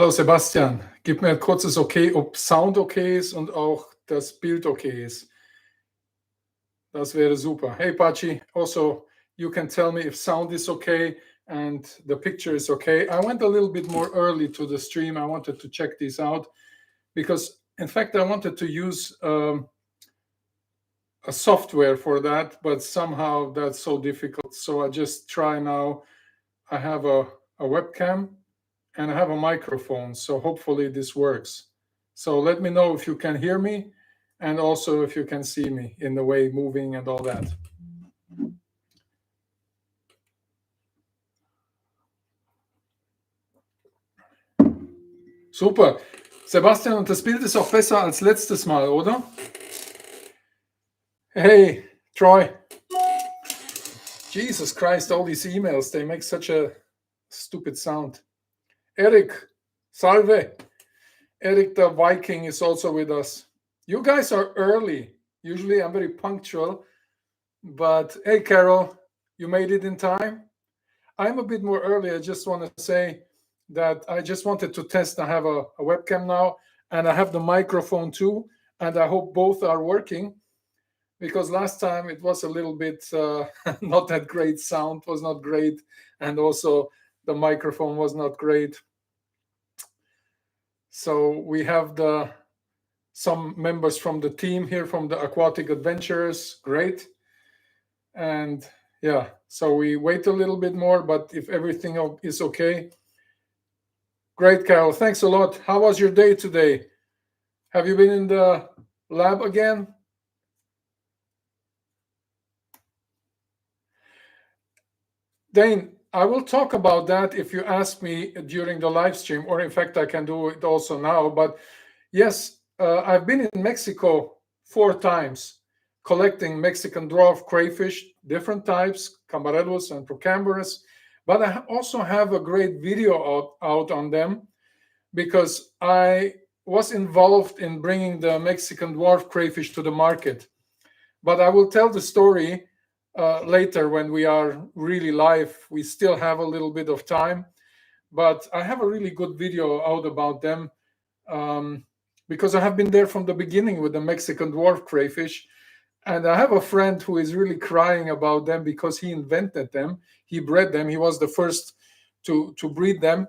Hallo Sebastian, gib mir ein kurzes Okay, ob Sound okay ist und auch das Bild okay ist. Das wäre super. Hey Pachi, also you can tell me if sound is okay and the picture is okay. I went a little bit more early to the stream. I wanted to check this out because, in fact, I wanted to use a software for that, but somehow that's so difficult. So I just try now. I have a webcam and I have a microphone, so hopefully this works. So let me know if you can hear me and also if you can see me in the way moving and all that. Super. Sebastian, und das Bild ist auch besser als letztes Mal, oder? Hey, Troy. Jesus Christ, all these emails, they make such a stupid sound. Eric, salve. Eric the Viking is also with us. You guys are early. Usually I'm very punctual. But hey, Carol, you made it in time. I'm a bit more early. I just want to say that I just wanted to test. I have a webcam now, and I have the microphone too. And I hope both are working, because last time it was a little bit not that great. Sound was not great. And also the microphone was not great. So we have some members from the team here from the Aquatic Adventurers. Great. And yeah, so we wait a little bit more, but if everything is okay. Great, Carol. Thanks a lot. How was your day today? Have you been in the lab again? Dane, I will talk about that if you ask me during the live stream, or in fact, I can do it also now. But yes, I've been in Mexico 4 times collecting Mexican dwarf crayfish, different types, Camareros and Procamberus. But I also have a great video out on them because I was involved in bringing the Mexican dwarf crayfish to the market. But I will tell the story later when we are really live. We still have a little bit of time, but I have a really good video out about them because I have been there from the beginning with the Mexican dwarf crayfish. And I have a friend who is really crying about them because he invented them. He bred them. He was the first to breed them.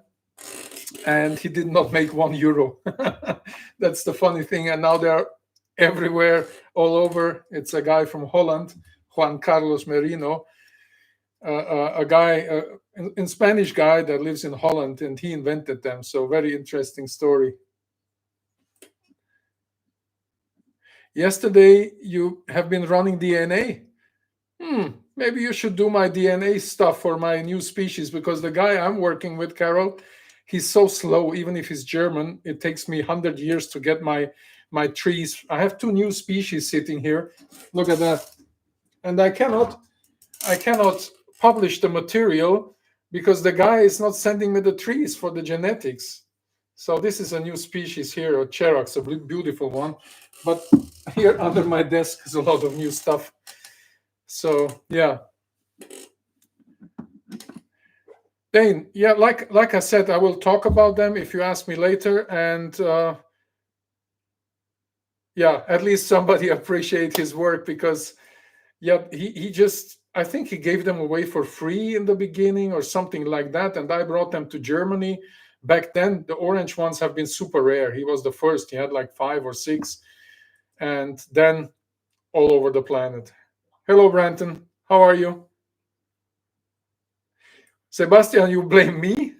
And he did not make €1. That's the funny thing. And now they're everywhere, all over. It's a guy from Holland, Juan Carlos Merino, a guy, a Spanish guy that lives in Holland, and he invented them. So very interesting story. Yesterday, you have been running DNA. Maybe you should do my DNA stuff for my new species, because the guy I'm working with, Carol, he's so slow. Even if he's German, it takes me 100 years to get my trees. I have 2 new species sitting here. Look at that. And I cannot publish the material because the guy is not sending me the trees for the genetics. So this is a new species here, a Cherox, a beautiful one. But here under my desk is a lot of new stuff. So yeah. Dane, yeah, like I said, I will talk about them if you ask me later. And yeah, at least somebody appreciate his work, because yeah, he just, I think he gave them away for free in the beginning or something like that. And I brought them to Germany. Back then, the orange ones have been super rare. He was the first. He had like 5 or 6. And then all over the planet. Hello, Branton. How are you? Sebastian, you blame me?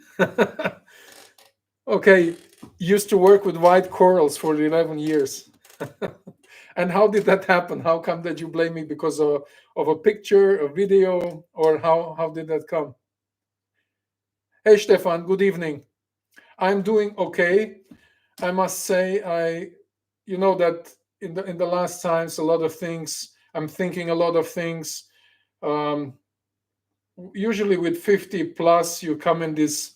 Okay, used to work with white corals for 11 years. And how did that happen? How come that you blame me because of a picture, a video, or how did that come? Hey, Stefan, good evening. I'm doing okay. I must say, you know that in the last times, a lot of things, I'm thinking a lot of things. Usually with 50 plus, you come in this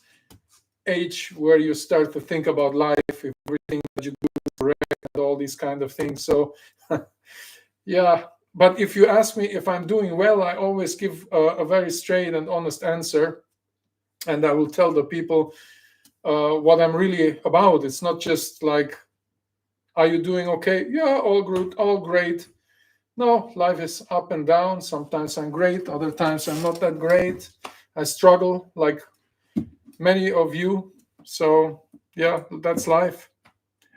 age where you start to think about life, everything that you do is correct, and all these kind of things. So yeah, but if you ask me if I'm doing well, I always give a very straight and honest answer. And I will tell the people what I'm really about. It's not just like, are you doing okay? Yeah, all good, all great. No, life is up and down. Sometimes I'm great, other times I'm not that great. I struggle like many of you. So, yeah, that's life.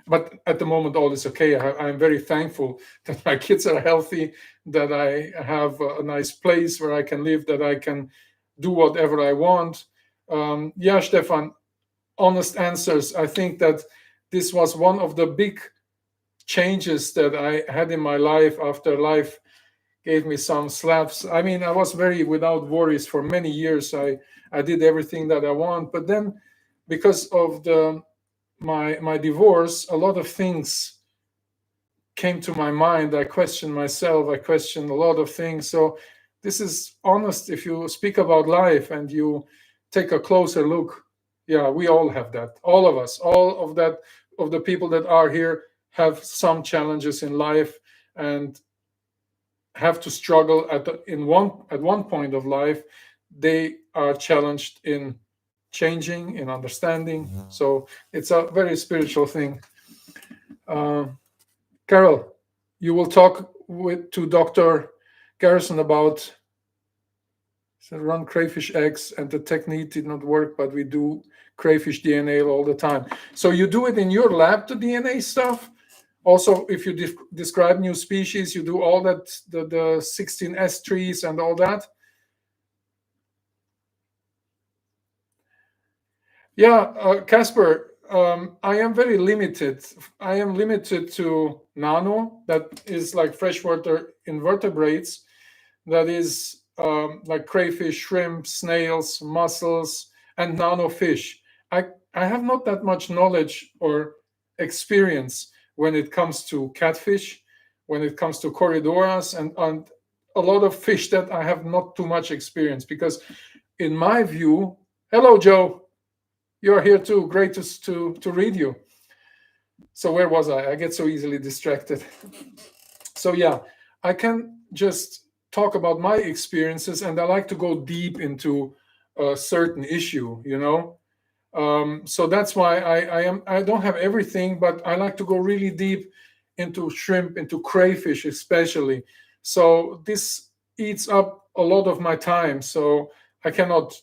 But at the moment, all is okay. I'm very thankful that my kids are healthy, that I have a nice place where I can live, that I can do whatever I want. Yeah, Stefan, honest answers. I think that this was one of the big changes that I had in my life after life gave me some slaps. I mean, I was very without worries for many years. I did everything that I want, but then because of my divorce, a lot of things came to my mind. I questioned myself. I questioned a lot of things. So this is honest. If you speak about life and you take a closer look, yeah, we all have that. All of us, all of that, of the people that are here have some challenges in life and have to struggle at one point of life. They are challenged in changing, in understanding. So it's a very spiritual thing. Uh, Carol, you will talk to Dr. Garrison about run crayfish eggs, and the technique did not work, but we do crayfish DNA all the time. So you do it in your lab, the DNA stuff? Also, if you describe new species, you do all that, the 16S trees and all that? Yeah, Casper, I am very limited. I am limited to nano, that is like freshwater invertebrates, that is like crayfish, shrimp, snails, mussels, and nano fish. I have not that much knowledge or experience when it comes to catfish, when it comes to corridoras, and a lot of fish that I have not too much experience, because in my view, hello, Joe. You're here too. Great to read you. So where was I? I get so easily distracted. So yeah, I can just talk about my experiences, and I like to go deep into a certain issue, you know. So that's why I don't have everything, but I like to go really deep into shrimp, into crayfish especially. So this eats up a lot of my time. So I cannot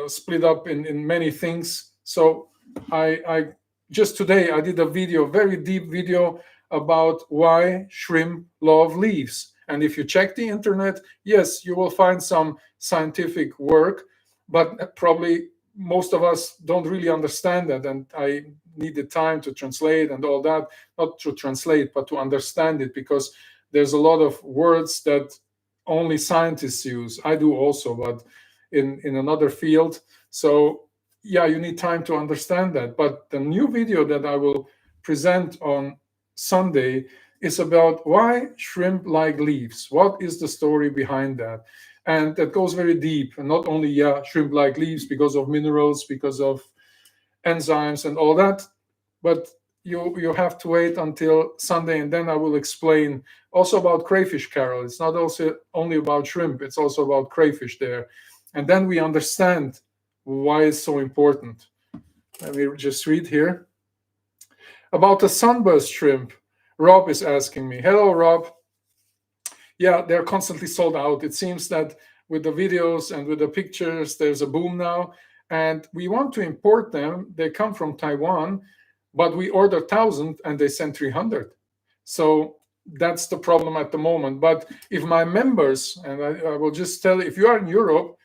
split up in many things. So I just today I did a video, very deep video about why shrimp love leaves. And if you check the internet, yes, you will find some scientific work, but probably most of us don't really understand that. And I needed time to translate and all that, not to translate, but to understand it, because there's a lot of words that only scientists use. I do also, but in another field. So yeah, you need time to understand that. But the new video that I will present on Sunday is about why shrimp like leaves. What is the story behind that? And that goes very deep. And not only, yeah, shrimp like leaves because of minerals, because of enzymes and all that, but you have to wait until Sunday, and then I will explain also about crayfish, Carol. It's not also only about shrimp, it's also about crayfish there. And then we understand why it's so important. Let me just read here. About the sunburst shrimp, Rob is asking me. Hello, Rob. Yeah, they're constantly sold out. It seems that with the videos and with the pictures, there's a boom now. And we want to import them. They come from Taiwan, but we order 1,000 and they send 300. So that's the problem at the moment. But if my members, and I will just tell you, if you are in Europe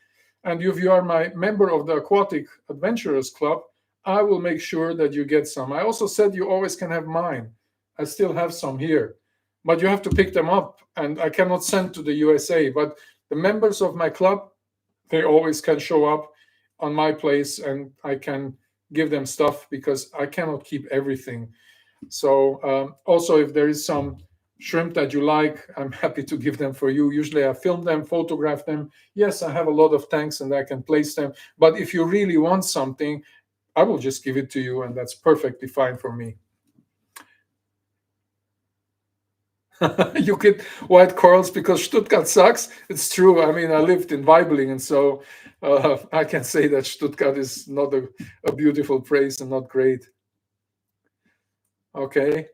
and if you are my member of the Aquatic Adventurers Club, I will make sure that you get some. I also said you always can have mine. I still have some here, but you have to pick them up, and I cannot send to the USA. But the members of my club, they always can show up on my place, and I can give them stuff because I cannot keep everything. So also, if there is some shrimp that you like, I'm happy to give them for you. Usually I film them, photograph them. Yes, I have a lot of tanks and I can place them. But if you really want something, I will just give it to you, and that's perfectly fine for me. You get white corals because Stuttgart sucks. It's true. I mean, I lived in Weiblingen, so I can say that Stuttgart is not a beautiful place and not great. Okay,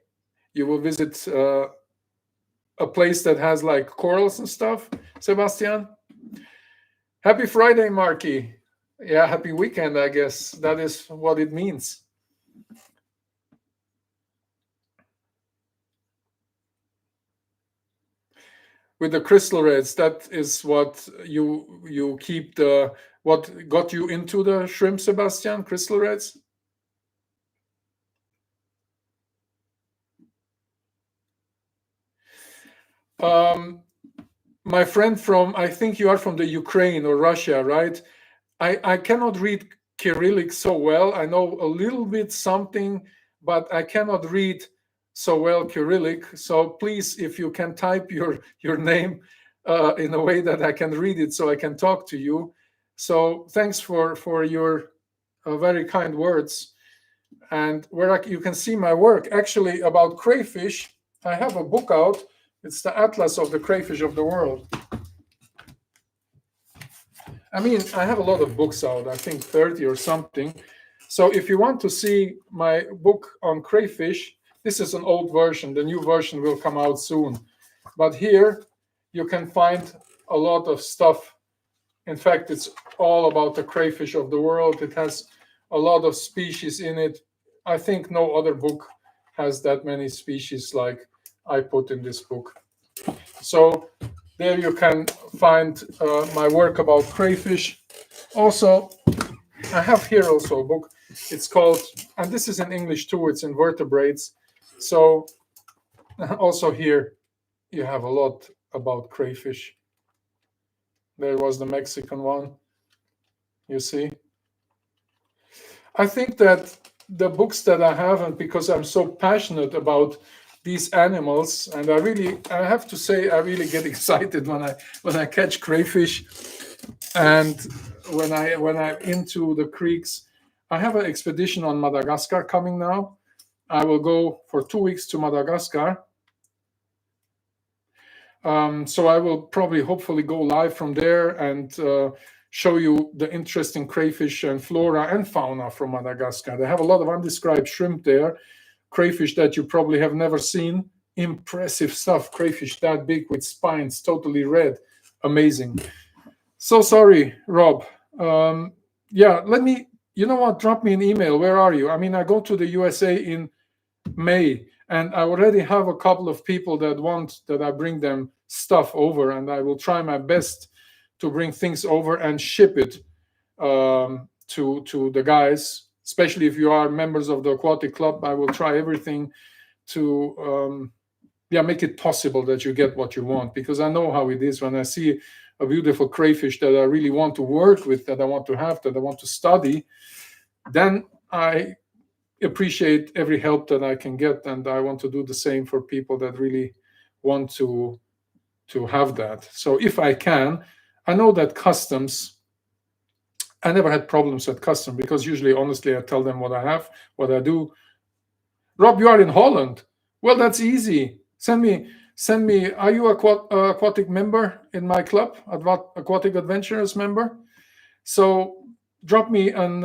you will visit a place that has like corals and stuff, Sebastian. Happy Friday, Marky. Yeah, happy weekend, I guess. That is what it means. With the crystal reds, that is what you keep the what got you into the shrimp, Sebastian? Crystal reds? Um, my friend from, I think you are from the Ukraine or Russia, right? I cannot read Cyrillic so well. I know a little bit something, but I cannot read so well Cyrillic. So please, if you can type your name in a way that I can read it, so I can talk to you. So thanks for your very kind words. And you can see my work actually about crayfish. I have a book out. It's the Atlas of the Crayfish of the World. I mean, I have a lot of books out, I think 30 or something. So if you want to see my book on crayfish, this is an old version. The new version will come out soon. But here you can find a lot of stuff. In fact, it's all about the crayfish of the world. It has a lot of species in it. I think no other book has that many species like I put in this book. So there you can find my work about crayfish. Also, I have here also a book. It's called, and this is in English too, it's invertebrates. So also here you have a lot about crayfish. There was the Mexican one, you see. I think that the books that I have, and because I'm so passionate about these animals, and I have to say, I really get excited when I catch crayfish, and when I'm into the creeks. I have an expedition on Madagascar coming now. I will go for 2 weeks to Madagascar. So I will probably, hopefully, go live from there and show you the interesting crayfish and flora and fauna from Madagascar. They have a lot of undescribed shrimp there, crayfish that you probably have never seen. Impressive stuff. Crayfish that big with spines, totally red. Amazing. So sorry, Rob. Yeah, you know what? Drop me an email. Where are you? I mean, I go to the USA in May, and I already have a couple of people that want that I bring them stuff over, and I will try my best to bring things over and ship it to the guys. Especially if you are members of the aquatic club, I will try everything to make it possible that you get what you want, because I know how it is when I see a beautiful crayfish that I really want to work with, that I want to have, that I want to study, then I appreciate every help that I can get, and I want to do the same for people that really want to have that. So if I can, I know that customs, I never had problems at custom, because usually, honestly, I tell them what I have, what I do. Rob, you are in Holland. Well, that's easy. Send me. Are you aquatic member in my club, Aquatic Adventurers member? So drop me an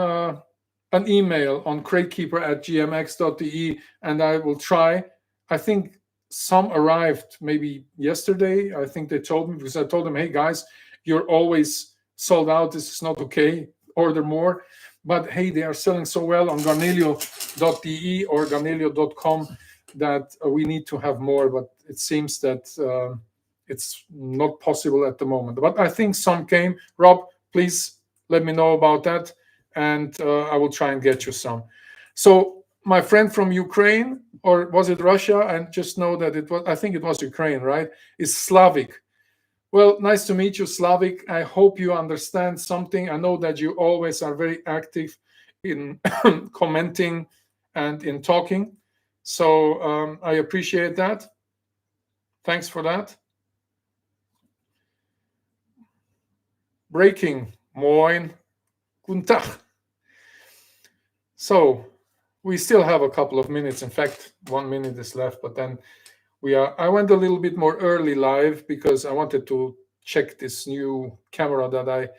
email on cratekeeper@gmx.de, and I will try. I think some arrived maybe yesterday. I think they told me, because I told them, hey guys, you're always sold out. This is not okay. Order more. But hey, they are selling so well on garnelio.de or garnelio.com that we need to have more. But it seems that it's not possible at the moment. But I think some came. Rob, please let me know about that, and I will try and get you some. So my friend from Ukraine, or was it Russia? And just know that I think it was Ukraine, right? Is Slavic. Well, nice to meet you, Slavic. I hope you understand something. I know that you always are very active in commenting and in talking. So I appreciate that. Thanks for that. Breaking. Moin. Guten Tag. So we still have a couple of minutes. In fact, 1 minute is left, but then I went a little bit more early live because I wanted to check this new camera that I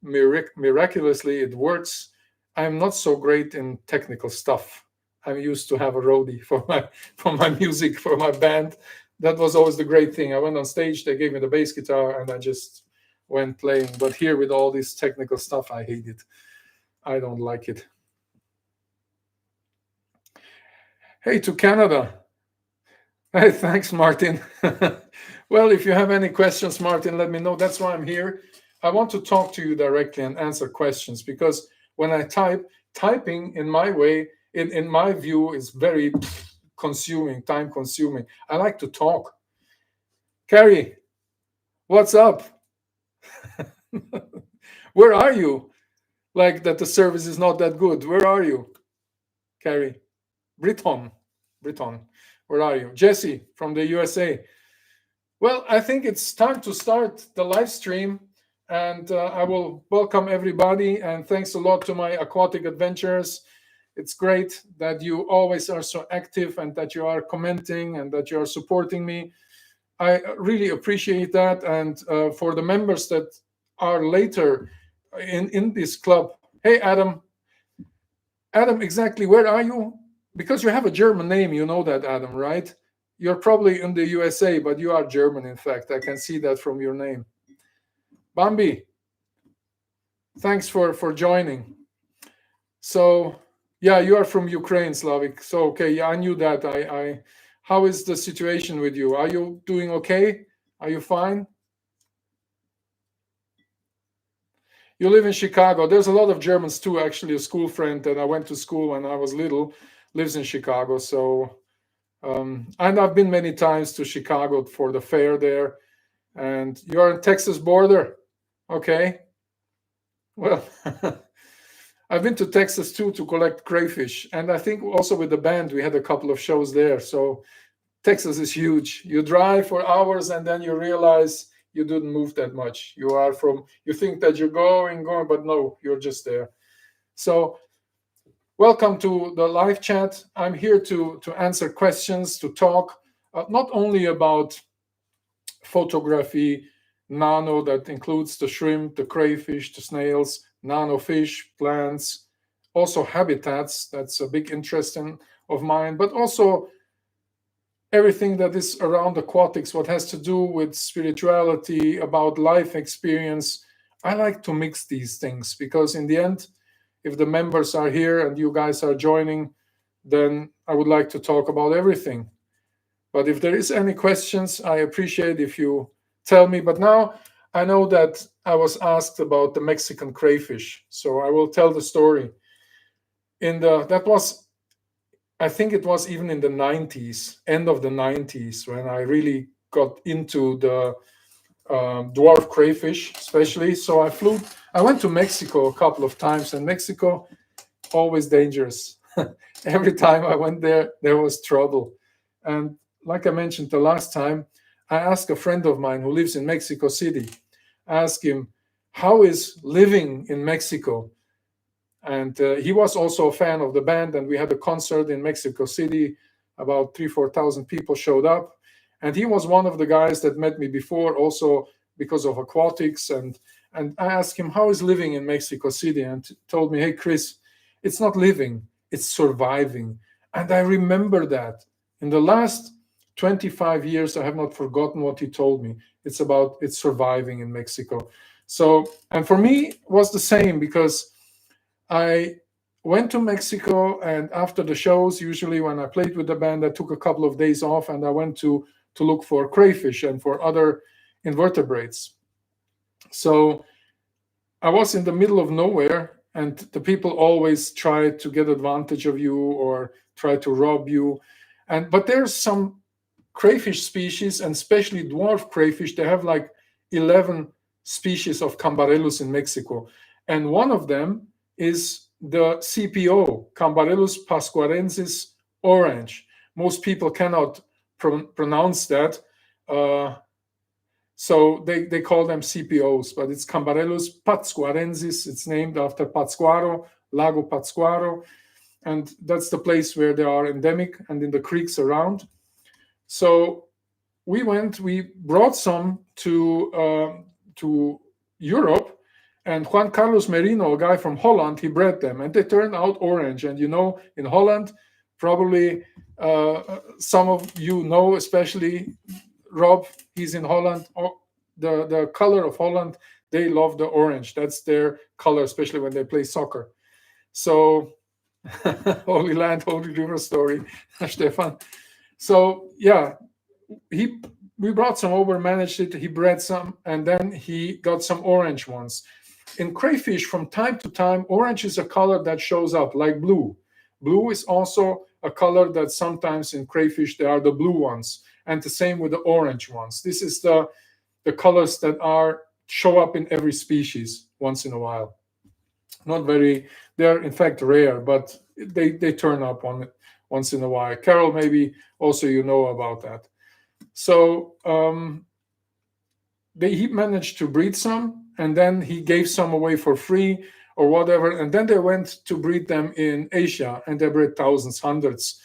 miraculously it works. I'm not so great in technical stuff. I'm used to have a roadie for my music, for my band. That was always the great thing. I went on stage, they gave me the bass guitar, and I just went playing. But here with all this technical stuff, I hate it. I don't like it. Hey, to Canada. Hey, thanks, Martin. Well, if you have any questions, Martin, let me know. That's why I'm here. I want to talk to you directly and answer questions, because when I typing in my way, in my view, is very consuming, time consuming. I like to talk. Carrie, what's up? Where are you? Like that the service is not that good. Where are you? Carrie. Briton. Where are you? Jesse from the USA. Well, I think it's time to start the live stream, and I will welcome everybody, and thanks a lot to my aquatic adventurers. It's great that you always are so active and that you are commenting and that you are supporting me. I really appreciate that. And for the members that are later in this club, hey, Adam. Adam, exactly where are you? Because you have a German name, you know that, Adam, right? You're probably in the USA, but you are German, in fact. I can see that from your name. Bambi, thanks for joining. So, yeah, you are from Ukraine, Slavik. So, okay, yeah, I knew that. How is the situation with you? Are you doing okay? Are you fine? You live in Chicago. There's a lot of Germans too. Actually, a school friend that I went to school when I was little lives in Chicago. So, and I've been many times to Chicago for the fair there. And you're on Texas border. Okay. Well, I've been to Texas too to collect crayfish. And I think also with the band, we had a couple of shows there. So Texas is huge. You drive for hours and then you realize you didn't move that much. You think that you're going, but no, you're just there. So welcome to the live chat. I'm here to answer questions, to talk not only about photography, nano, that includes the shrimp, the crayfish, the snails, nano fish, plants, also habitats. That's a big interest of mine, but also everything that is around aquatics, what has to do with spirituality, about life experience. I like to mix these things because in the end, if the members are here and you guys are joining, then I would like to talk about everything. But if there is any questions, I appreciate if you tell me. But now I know that I was asked about the Mexican crayfish, so I will tell the story. I think it was even in the 90s, end of the 90s, when I really got into the dwarf crayfish, especially. So I went to Mexico a couple of times, and Mexico, always dangerous. Every time I went there was trouble. And like I mentioned the last time, I asked a friend of mine who lives in Mexico City, asked him, how is living in Mexico? And he was also a fan of the band, and we had a concert in Mexico City. About 3,000-4,000 people showed up, and he was one of the guys that met me before, also because of aquatics. And I asked him, how is living in Mexico City? And told me, hey, Chris, it's not living, it's surviving. And I remember that. In the last 25 years, I have not forgotten what he told me. It's surviving in Mexico. So, and for me, it was the same, because I went to Mexico, and after the shows, usually when I played with the band, I took a couple of days off and I went to look for crayfish and for other invertebrates. So I was in the middle of nowhere, and the people always try to get advantage of you or try to rob you. But there's some crayfish species, and especially dwarf crayfish. They have like 11 species of Cambarellus in Mexico. And one of them is the CPO, Cambarellus pascuarensis orange. Most people cannot pronounce that. So they call them CPOs, but it's Cambarellus pascuarensis. It's named after Pátzcuaro, Lago Pátzcuaro. And that's the place where they are endemic and in the creeks around. So we brought some to Europe, and Juan Carlos Merino, a guy from Holland, he bred them, and they turned out orange. And in Holland, probably some of you know, especially Rob, he's in Holland. The color of Holland, they love the orange. That's their color, especially when they play soccer. So, Holy Land, Holy River story, Stefan. So yeah, we brought some over, managed it. He bred some, and then he got some orange ones. In crayfish, from time to time, orange is a color that shows up, like blue. Blue is also a color that sometimes in crayfish there are the blue ones, and the same with the orange ones. This is the colors that show up in every species once in a while. Not very, they're in fact rare, but they turn up on it once in a while. Carol, maybe also you know about that. So he managed to breed some, and then he gave some away for free or whatever, and then they went to breed them in Asia, and they bred thousands, hundreds,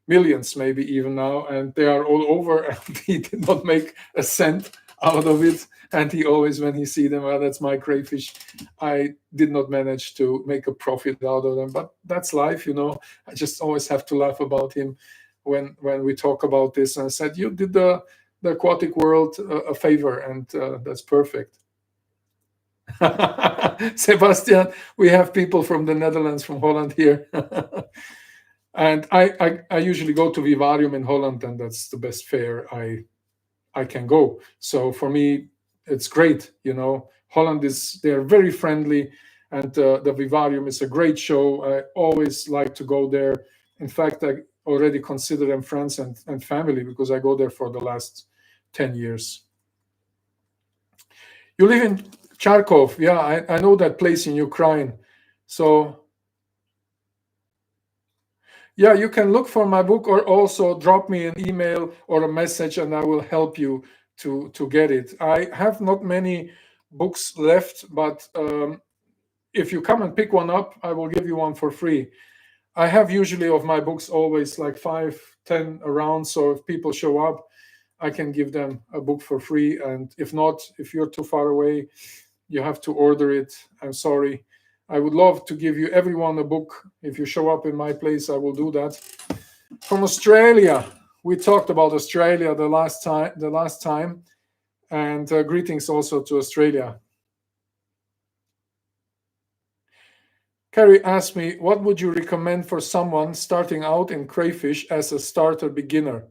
millions maybe even now, and they are all over, and he did not make a cent out of it. And he always, when he see them, well, that's my crayfish. I did not manage to make a profit out of them, but that's life, I just always have to laugh about him when we talk about this. And I said, you did the aquatic world a favor, and that's perfect. Sebastian, we have people from the Netherlands, from Holland here. And I usually go to Vivarium in Holland, and that's the best fair I can go. So for me, it's great. Holland they're very friendly, and the Vivarium is a great show. I always like to go there. In fact, I already consider them friends and family, because I go there for the last 10 years. You live in Charkov. Yeah, I know that place in Ukraine. So yeah, you can look for my book, or also drop me an email or a message, and I will help you to get it. I have not many books left, but if you come and pick one up, I will give you one for free. I have usually of my books always like 5, 10 around, so if people show up, I can give them a book for free. And if not, if you're too far away, you have to order it. I'm sorry. I would love to give you everyone a book. If you show up in my place, I will do that. From Australia, we talked about Australia the last time, and greetings also to Australia. Carrie asked me, what would you recommend for someone starting out in crayfish as a starter beginner?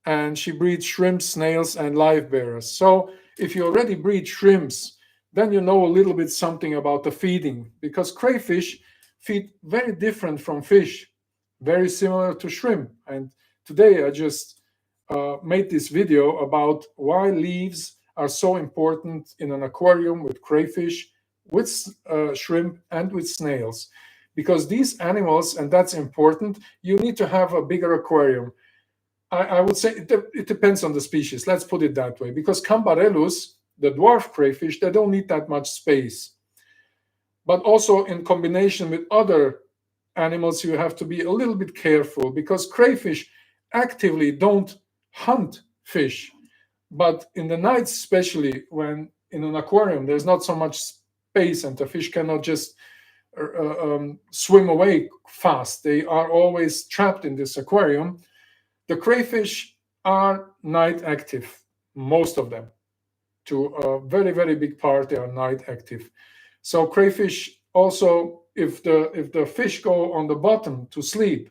And she breeds shrimps, snails, and live bearers. So if you already breed shrimps, then you know a little bit something about the feeding, because crayfish feed very different from fish, very similar to shrimp. And today I just made this video about why leaves are so important in an aquarium with crayfish, with shrimp, and with snails. Because these animals, and that's important, you need to have a bigger aquarium. I would say it depends on the species. Let's put it that way. Because Cambarellus, the dwarf crayfish, they don't need that much space. But also in combination with other animals, you have to be a little bit careful, because crayfish actively don't hunt fish. But in the night, especially when in an aquarium, there's not so much space and the fish cannot just swim away fast. They are always trapped in this aquarium. The crayfish are night active, most of them. To a very, very big part, they are night active. So crayfish also, if the fish go on the bottom to sleep,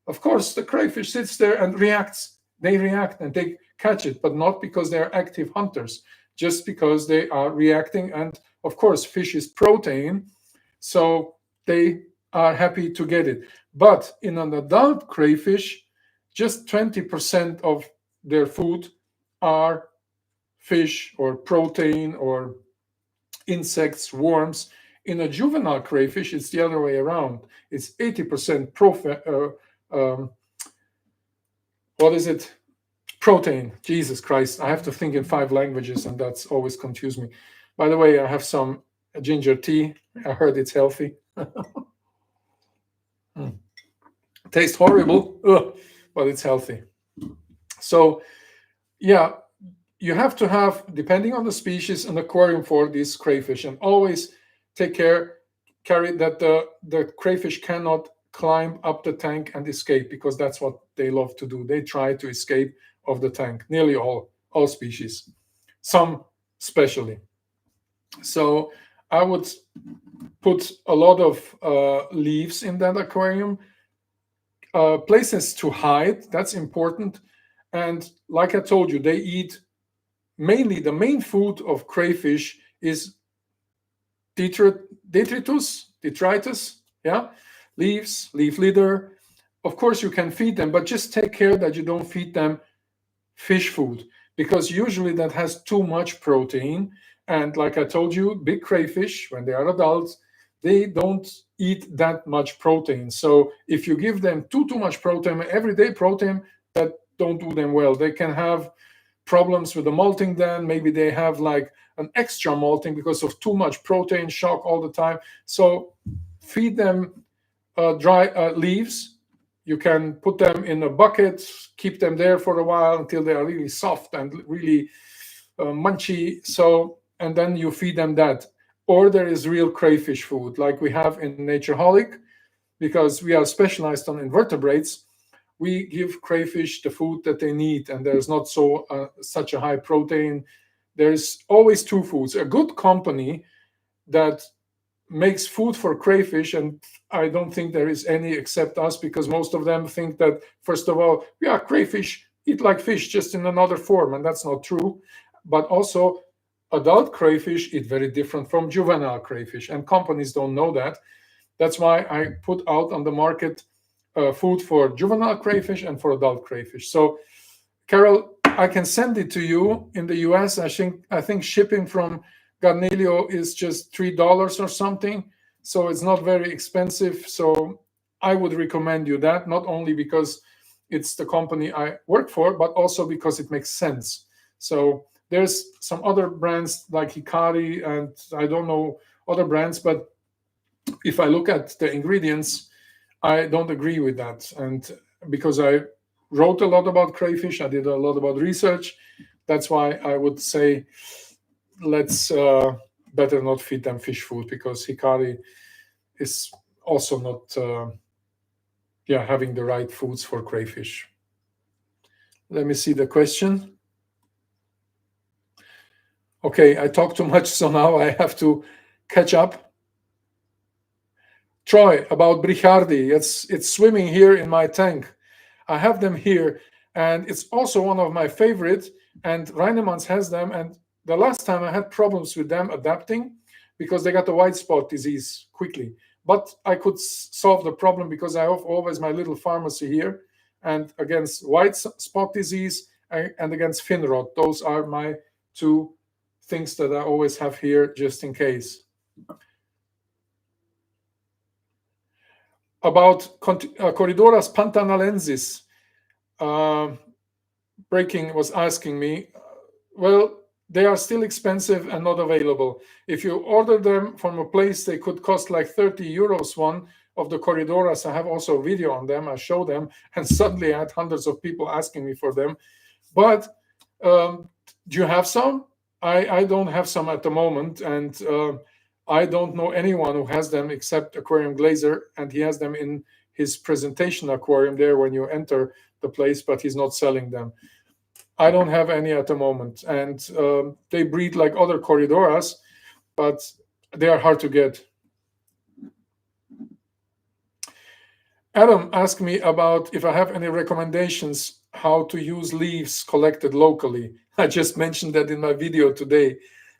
of course the crayfish sits there and reacts. They react and they catch it, but not because they are active hunters, just because they are reacting. And of course, fish is protein, so they are happy to get it. But in an adult crayfish, just 20% of their food are fish or protein or insects, worms. In a juvenile crayfish, it's the other way around. It's 80% protein. Jesus Christ, I have to think in 5 languages, and that's always confused me. By the way, I have some ginger tea. I heard it's healthy. Tastes horrible, but it's healthy. So yeah, you have to have, depending on the species, an aquarium for these crayfish, and always carry that the crayfish cannot climb up the tank and escape, because that's what they love to do. They try to escape of the tank, nearly all species, some especially. So I would put a lot of leaves in that aquarium, places to hide, that's important. And like I told you, they eat mainly, the main food of crayfish is detritus, yeah, leaves, leaf litter. Of course, you can feed them, but just take care that you don't feed them fish food, because usually that has too much protein. And like I told you, big crayfish, when they are adults, they don't eat that much protein. So if you give them too much protein, everyday protein, that don't do them well. They can have problems with the molting. Then maybe they have like an extra molting because of too much protein, shock all the time. So feed them dry leaves. You can put them in a bucket, keep them there for a while until they are really soft and really munchy. So, and then you feed them that. Or there is real crayfish food like we have in Natureholic, because we are specialized on invertebrates. We give crayfish the food that they need, and there's not such a high protein. There's always two foods. A good company that makes food for crayfish, and I don't think there is any except us, because most of them think that, first of all, yeah, crayfish eat like fish, just in another form, and that's not true. But also, adult crayfish eat very different from juvenile crayfish, and companies don't know that. That's why I put out on the market food for juvenile crayfish and for adult crayfish. So, Carol, I can send it to you. In the US, I think shipping from Garnelio is just $3 or something. So it's not very expensive. So I would recommend you that, not only because it's the company I work for, but also because it makes sense. So there's some other brands like Hikari, and I don't know other brands, but if I look at the ingredients, I don't agree with that. And because I wrote a lot about crayfish, I did a lot about research. That's why I would say let's better not feed them fish food, because Hikari is also not having the right foods for crayfish. Let me see the question. Okay, I talked too much, so now I have to catch up. Troy, about Brichardi, it's swimming here in my tank. I have them here, and it's also one of my favorite, and Reinemann's has them. And the last time I had problems with them adapting because they got the white spot disease quickly. But I could solve the problem because I have always my little pharmacy here, and against white spot disease and against fin rot. Those are my two things that I always have here just in case. About Corridoras pantanalensis, Breaking was asking me, well, they are still expensive and not available. If you order them from a place, they could cost like 30 euros one of the Corridoras. I have also a video on them. I show them, and suddenly I had hundreds of people asking me for them. But do you have some? I don't have some at the moment, and I don't know anyone who has them except Aquarium Glazer, and he has them in his presentation aquarium there when you enter the place, but he's not selling them. I don't have any at the moment, and they breed like other Corridoras, but they are hard to get. Adam asked me about if I have any recommendations how to use leaves collected locally. I just mentioned that in my video today.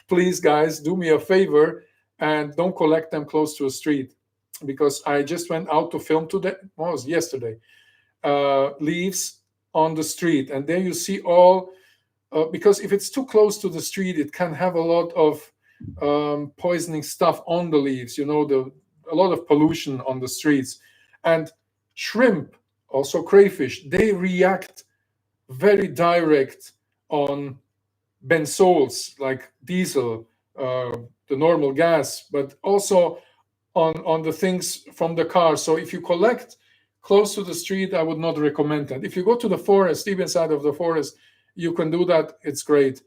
Please, guys, do me a favor and don't collect them close to a street, because I just went out to film today. Well, it was yesterday. Leaves on the street, and there you see all. Because if it's too close to the street, it can have a lot of poisoning stuff on the leaves. You know, a lot of pollution on the streets. And shrimp, also crayfish, they react very direct on benzols like diesel, the normal gas, but also on the things from the car. So if you collect close to the street, I would not recommend that. If you go to the forest, deep inside of the forest, you can do that. It's great.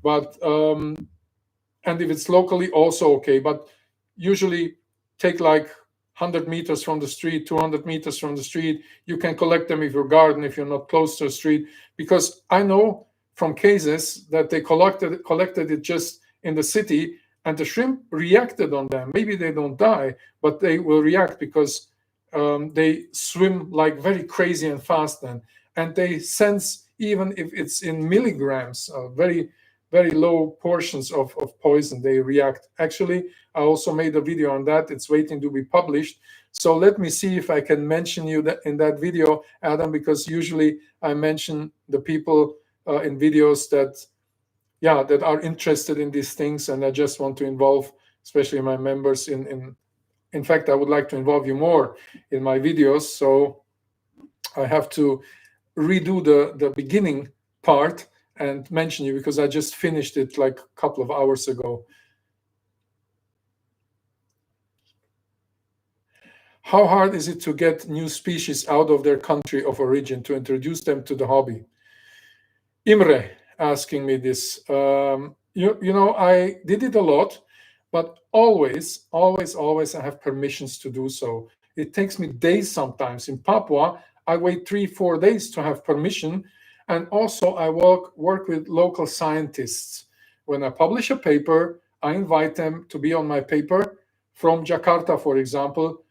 But and if it's locally, also okay. But usually take like 100 meters from the street, 200 meters from the street. You can collect them if you're garden, if you're not close to a street. Because I know from cases that they collected it just in the city, and the shrimp reacted on them. Maybe they don't die, but they will react because they swim like very crazy and fast then. And they sense, even if it's in milligrams, very very low portions of poison, they react. Actually, I also made a video on that. It's waiting to be published. So let me see if I can mention you that in that video, Adam, because usually I mention the people in videos that, yeah, that are interested in these things, and I just want to involve, especially my members in fact, I would like to involve you more in my videos. So I have to redo the beginning part and mention you because I just finished it like a couple of hours ago. How hard is it to get new species out of their country of origin to introduce them to the hobby? Imre asking me this. You know, I did it a lot, but always I have permissions to do so. It takes me days sometimes. In Papua, I wait 3-4 days to have permission. And also I work with local scientists. When I publish a paper, I invite them to be on my paper from Jakarta, for example.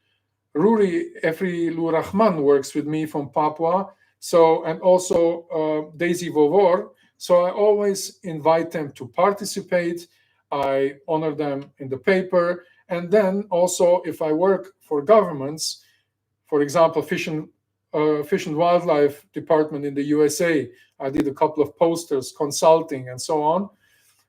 Ruri Efri Lurahman works with me from Papua. So, and also Daisy Vovor. So I always invite them to participate. I honor them in the paper. And then also if I work for governments, for example, Fish and Wildlife Department in the USA, I did a couple of posters, consulting and so on,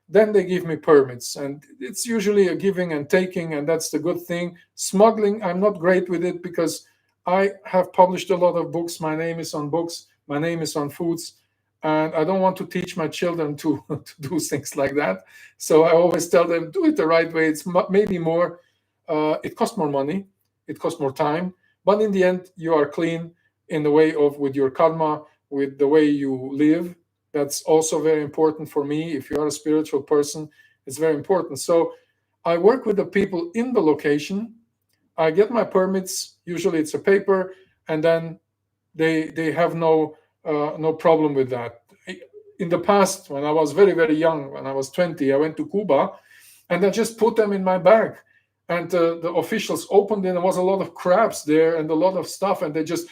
then they give me permits. And it's usually a giving and taking, and that's the good thing. Smuggling, I'm not great with it because I have published a lot of books. My name is on books. My name is on foods. And I don't want to teach my children to do things like that. So I always tell them, do it the right way. It's maybe more, it costs more money. It costs more time. But in the end, you are clean in the way of with your karma, with the way you live. That's also very important for me. If you are a spiritual person, it's very important. So I work with the people in the location. I get my permits. Usually it's a paper, and then they have no problem with that. In the past, when I was very, very young, when I was 20, I went to Cuba, and I just put them in my bag. And the officials opened it, and there was a lot of crabs there and a lot of stuff, and they just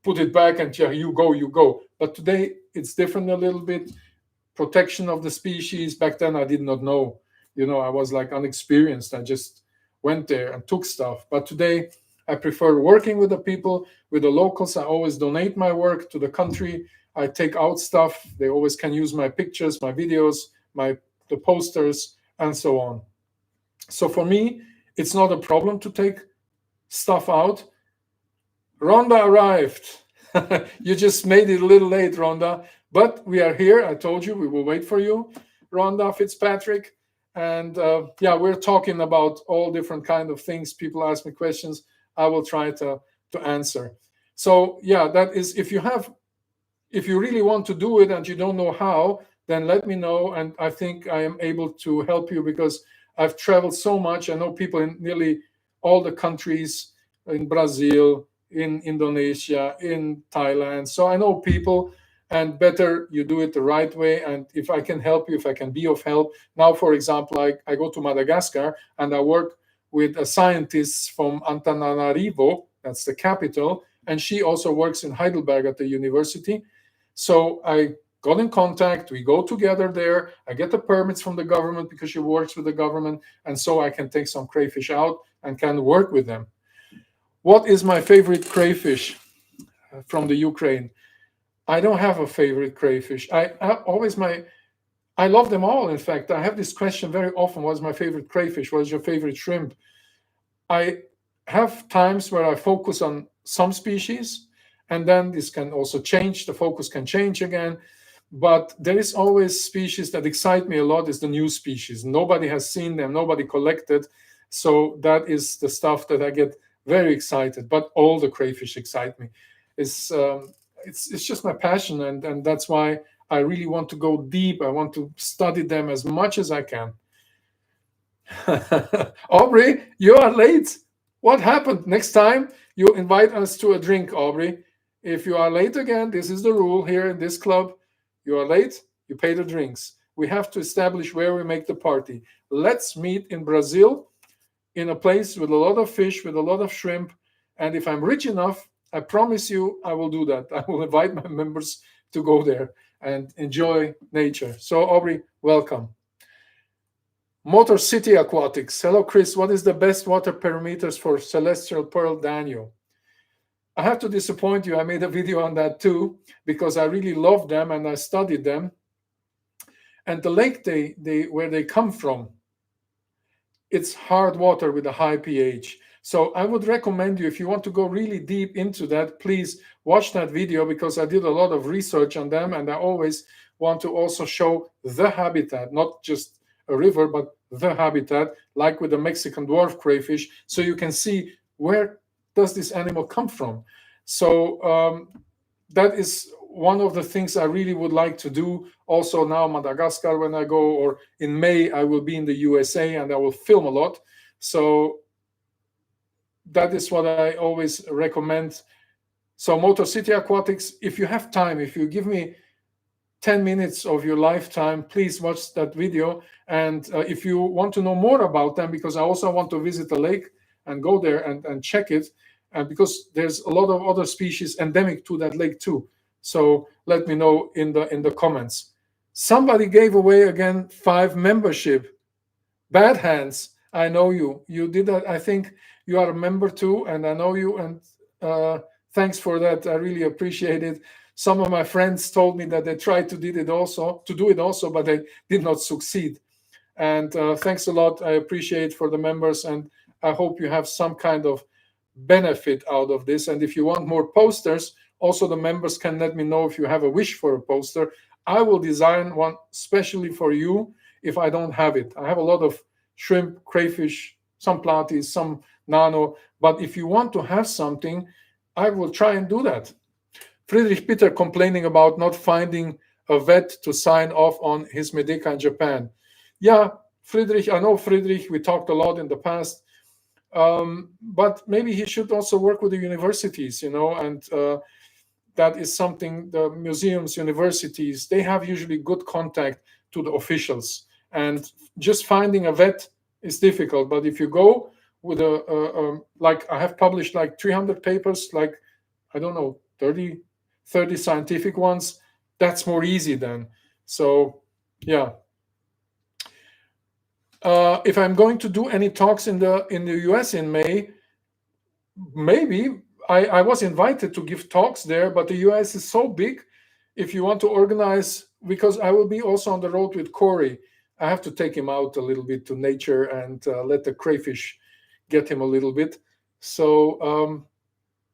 put it back and, yeah, you go. But today it's different a little bit. Protection of the species. Back then I did not know. You know, I was like unexperienced. I just went there and took stuff. But today I prefer working with the people, with the locals. I always donate my work to the country. I take out stuff. They always can use my pictures, my videos, the posters, and so on. So for me, it's not a problem to take stuff out. Rhonda arrived. You just made it a little late, Rhonda. But we are here. I told you we will wait for you, Rhonda Fitzpatrick. And yeah, we're talking about all different kind of things. People ask me questions. I will try to answer. So yeah, that is, if you really want to do it and you don't know how, then let me know. And I think I am able to help you because I've traveled so much. I know people in nearly all the countries, in Brazil, in Indonesia, in Thailand. So I know people, and better you do it the right way. And if I can help you, if I can be of help. Now, for example, I go to Madagascar and I work with a scientist from Antananarivo, that's the capital, and she also works in Heidelberg at the university. So I got in contact, we go together there, I get the permits from the government because she works with the government, and so I can take some crayfish out and can work with them. What is my favorite crayfish from the Ukraine? I don't have a favorite crayfish. I love them all, in fact. I have this question very often, what's my favorite crayfish? What is your favorite shrimp? I have times where I focus on some species, and then this can also change, the focus can change again. But there is always species that excite me a lot, is the new species. Nobody has seen them, nobody collected. So that is the stuff that I get very excited. But all the crayfish excite me. It's it's just my passion, and that's why I really want to go deep. I want to study them as much as I can. Aubrey, you are late. What happened? Next time you invite us to a drink, Aubrey. If you are late again, this is the rule here in this club. You are late, you pay the drinks. We have to establish where we make the party. Let's meet in Brazil in a place with a lot of fish, with a lot of shrimp. And if I'm rich enough, I promise you I will do that. I will invite my members to go there and enjoy nature. So, Aubrey, welcome. Motor City Aquatics. Hello, Chris. What is the best water parameters for Celestial Pearl Daniel? I have to disappoint you. I made a video on that too because I really love them and I studied them. And the lake they where they come from, it's hard water with a high pH. So I would recommend you, if you want to go really deep into that, please watch that video because I did a lot of research on them and I always want to also show the habitat, not just a river, but the habitat, like with the Mexican dwarf crayfish, so you can see where does this animal come from. So that is one of the things I really would like to do. Also now Madagascar when I go, or in May I will be in the USA and I will film a lot. So that is what I always recommend. So Motor City Aquatics, if you have time, if you give me 10 minutes of your lifetime, please watch that video. And if you want to know more about them, because I also want to visit the lake and go there and check it, because there's a lot of other species endemic to that lake too. So let me know in the comments. Somebody gave away again 5 membership. Bad Hands, I know you. You did that. I think you are a member too, and I know you. And thanks for that. I really appreciate it. Some of my friends told me that they tried to do it also, but they did not succeed. And thanks a lot. I appreciate for the members, and I hope you have some kind of benefit out of this. And if you want more posters, also the members can let me know if you have a wish for a poster. I will design one specially for you if I don't have it. I have a lot of shrimp, crayfish, some platies, some nano, but if you want to have something, I will try and do that. Friedrich Peter complaining about not finding a vet to sign off on his Medeka in Japan. Yeah, Friedrich, I know Friedrich, we talked a lot in the past, but maybe he should also work with the universities, and that is something, the museums, universities, they have usually good contact to the officials. And just finding a vet is difficult, but if you go with like I have published like 300 papers, like, I don't know, 30 scientific ones, that's more easy then. So yeah. If I'm going to do any talks in the US in May, maybe I was invited to give talks there, but the US is so big. If you want to organize, because I will be also on the road with Corey, I have to take him out a little bit to nature and let the crayfish get him a little bit. So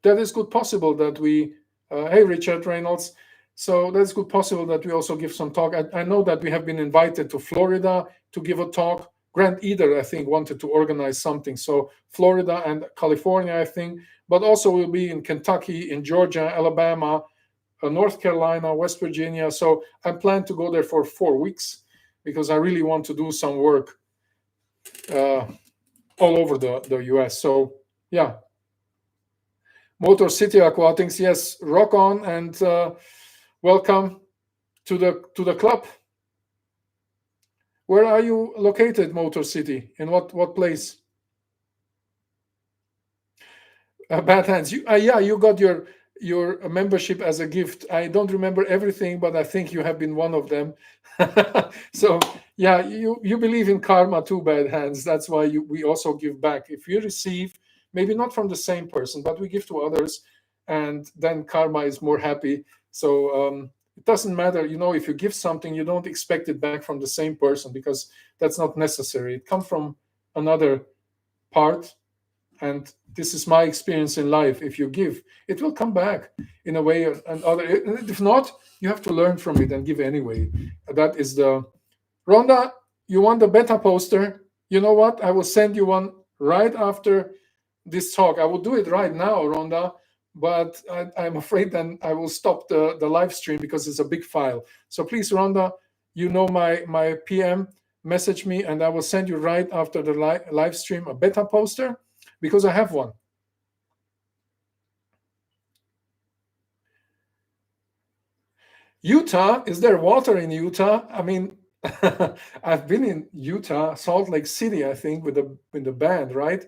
that is good possible that we, hey, Richard Reynolds. So that's good possible that we also give some talk. I know that we have been invited to Florida to give a talk. Grant Eder, I think, wanted to organize something. So Florida and California, I think, but also we'll be in Kentucky, in Georgia, Alabama, North Carolina, West Virginia. So I plan to go there for 4 weeks because I really want to do some work all over the US. So yeah. Motor City Aquatics, yes, rock on, and welcome to the club. Where are you located, Motor City? In what place? Bad Hands. Yeah, you got your membership as a gift. I don't remember everything, but I think you have been one of them. So yeah, you believe in karma too, Bad Hands. That's why we also give back. If you receive, maybe not from the same person, but we give to others, and then karma is more happy. So it doesn't matter, if you give something, you don't expect it back from the same person, because that's not necessary. It comes from another part. And this is my experience in life. If you give, it will come back in a way or another. If not, you have to learn from it and give anyway. That is the... Rhonda, you want the beta poster? You know what? I will send you one right after this talk. I will do it right now, Rhonda, but I'm afraid then I will stop the live stream because it's a big file. So please, Rhonda, you know my PM, message me, and I will send you right after the live stream a beta poster, because I have one. Utah, is there water in Utah? I mean, I've been in Utah, Salt Lake City, I think, with the band, right?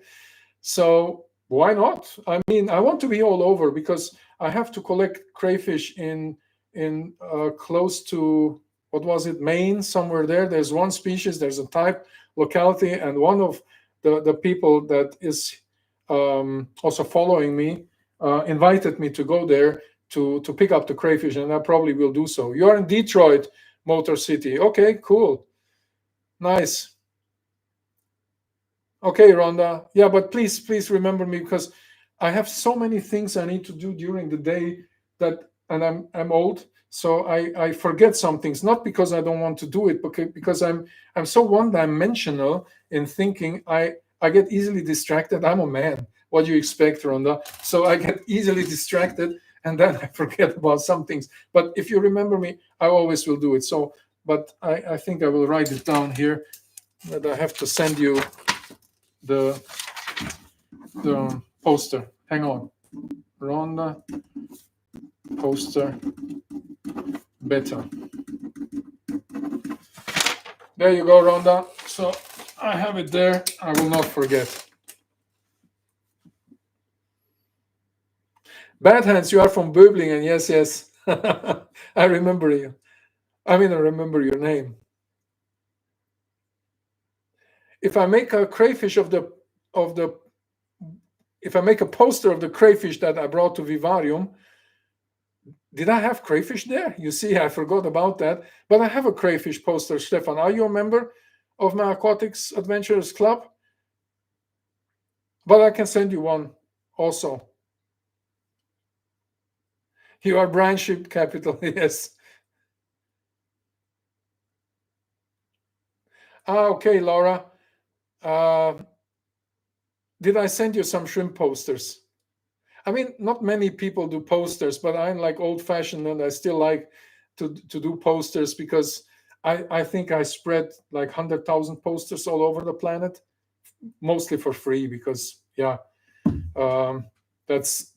So why not? I mean, I want to be all over because I have to collect crayfish in close to, what was it, Maine, somewhere there. There's one species, there's a type locality, and one of the people that is also following me invited me to go there to pick up the crayfish, and I probably will do so. You're in Detroit, Motor City. Okay, cool. Nice. Okay, Rhonda. Yeah, but please remember me, because I have so many things I need to do during the day that, and I'm old, so I forget some things. Not because I don't want to do it, but because I'm so one-dimensional in thinking. I get easily distracted. I'm a man. What do you expect, Rhonda? So I get easily distracted, and then I forget about some things. But if you remember me, I always will do it. So, but I think I will write it down here, that I have to send you the poster. Hang on. Rhonda poster beta. There you go, Rhonda. So I have it there. I will not forget. Bad Hands, you are from Böblingen. Yes, yes. I remember you. I mean, I remember your name. If I make a crayfish if I make a poster of the crayfish that I brought to Vivarium, did I have crayfish there? You see, I forgot about that. But I have a crayfish poster, Stefan. Are you a member of my Aquatics Adventurers Club? But I can send you one also. You are brand ship capital, yes. Okay, Laura. Did I send you some shrimp posters? I mean, not many people do posters, but I'm like old-fashioned, and I still like to do posters, because I think I spread like 100,000 posters all over the planet, mostly for free, because it's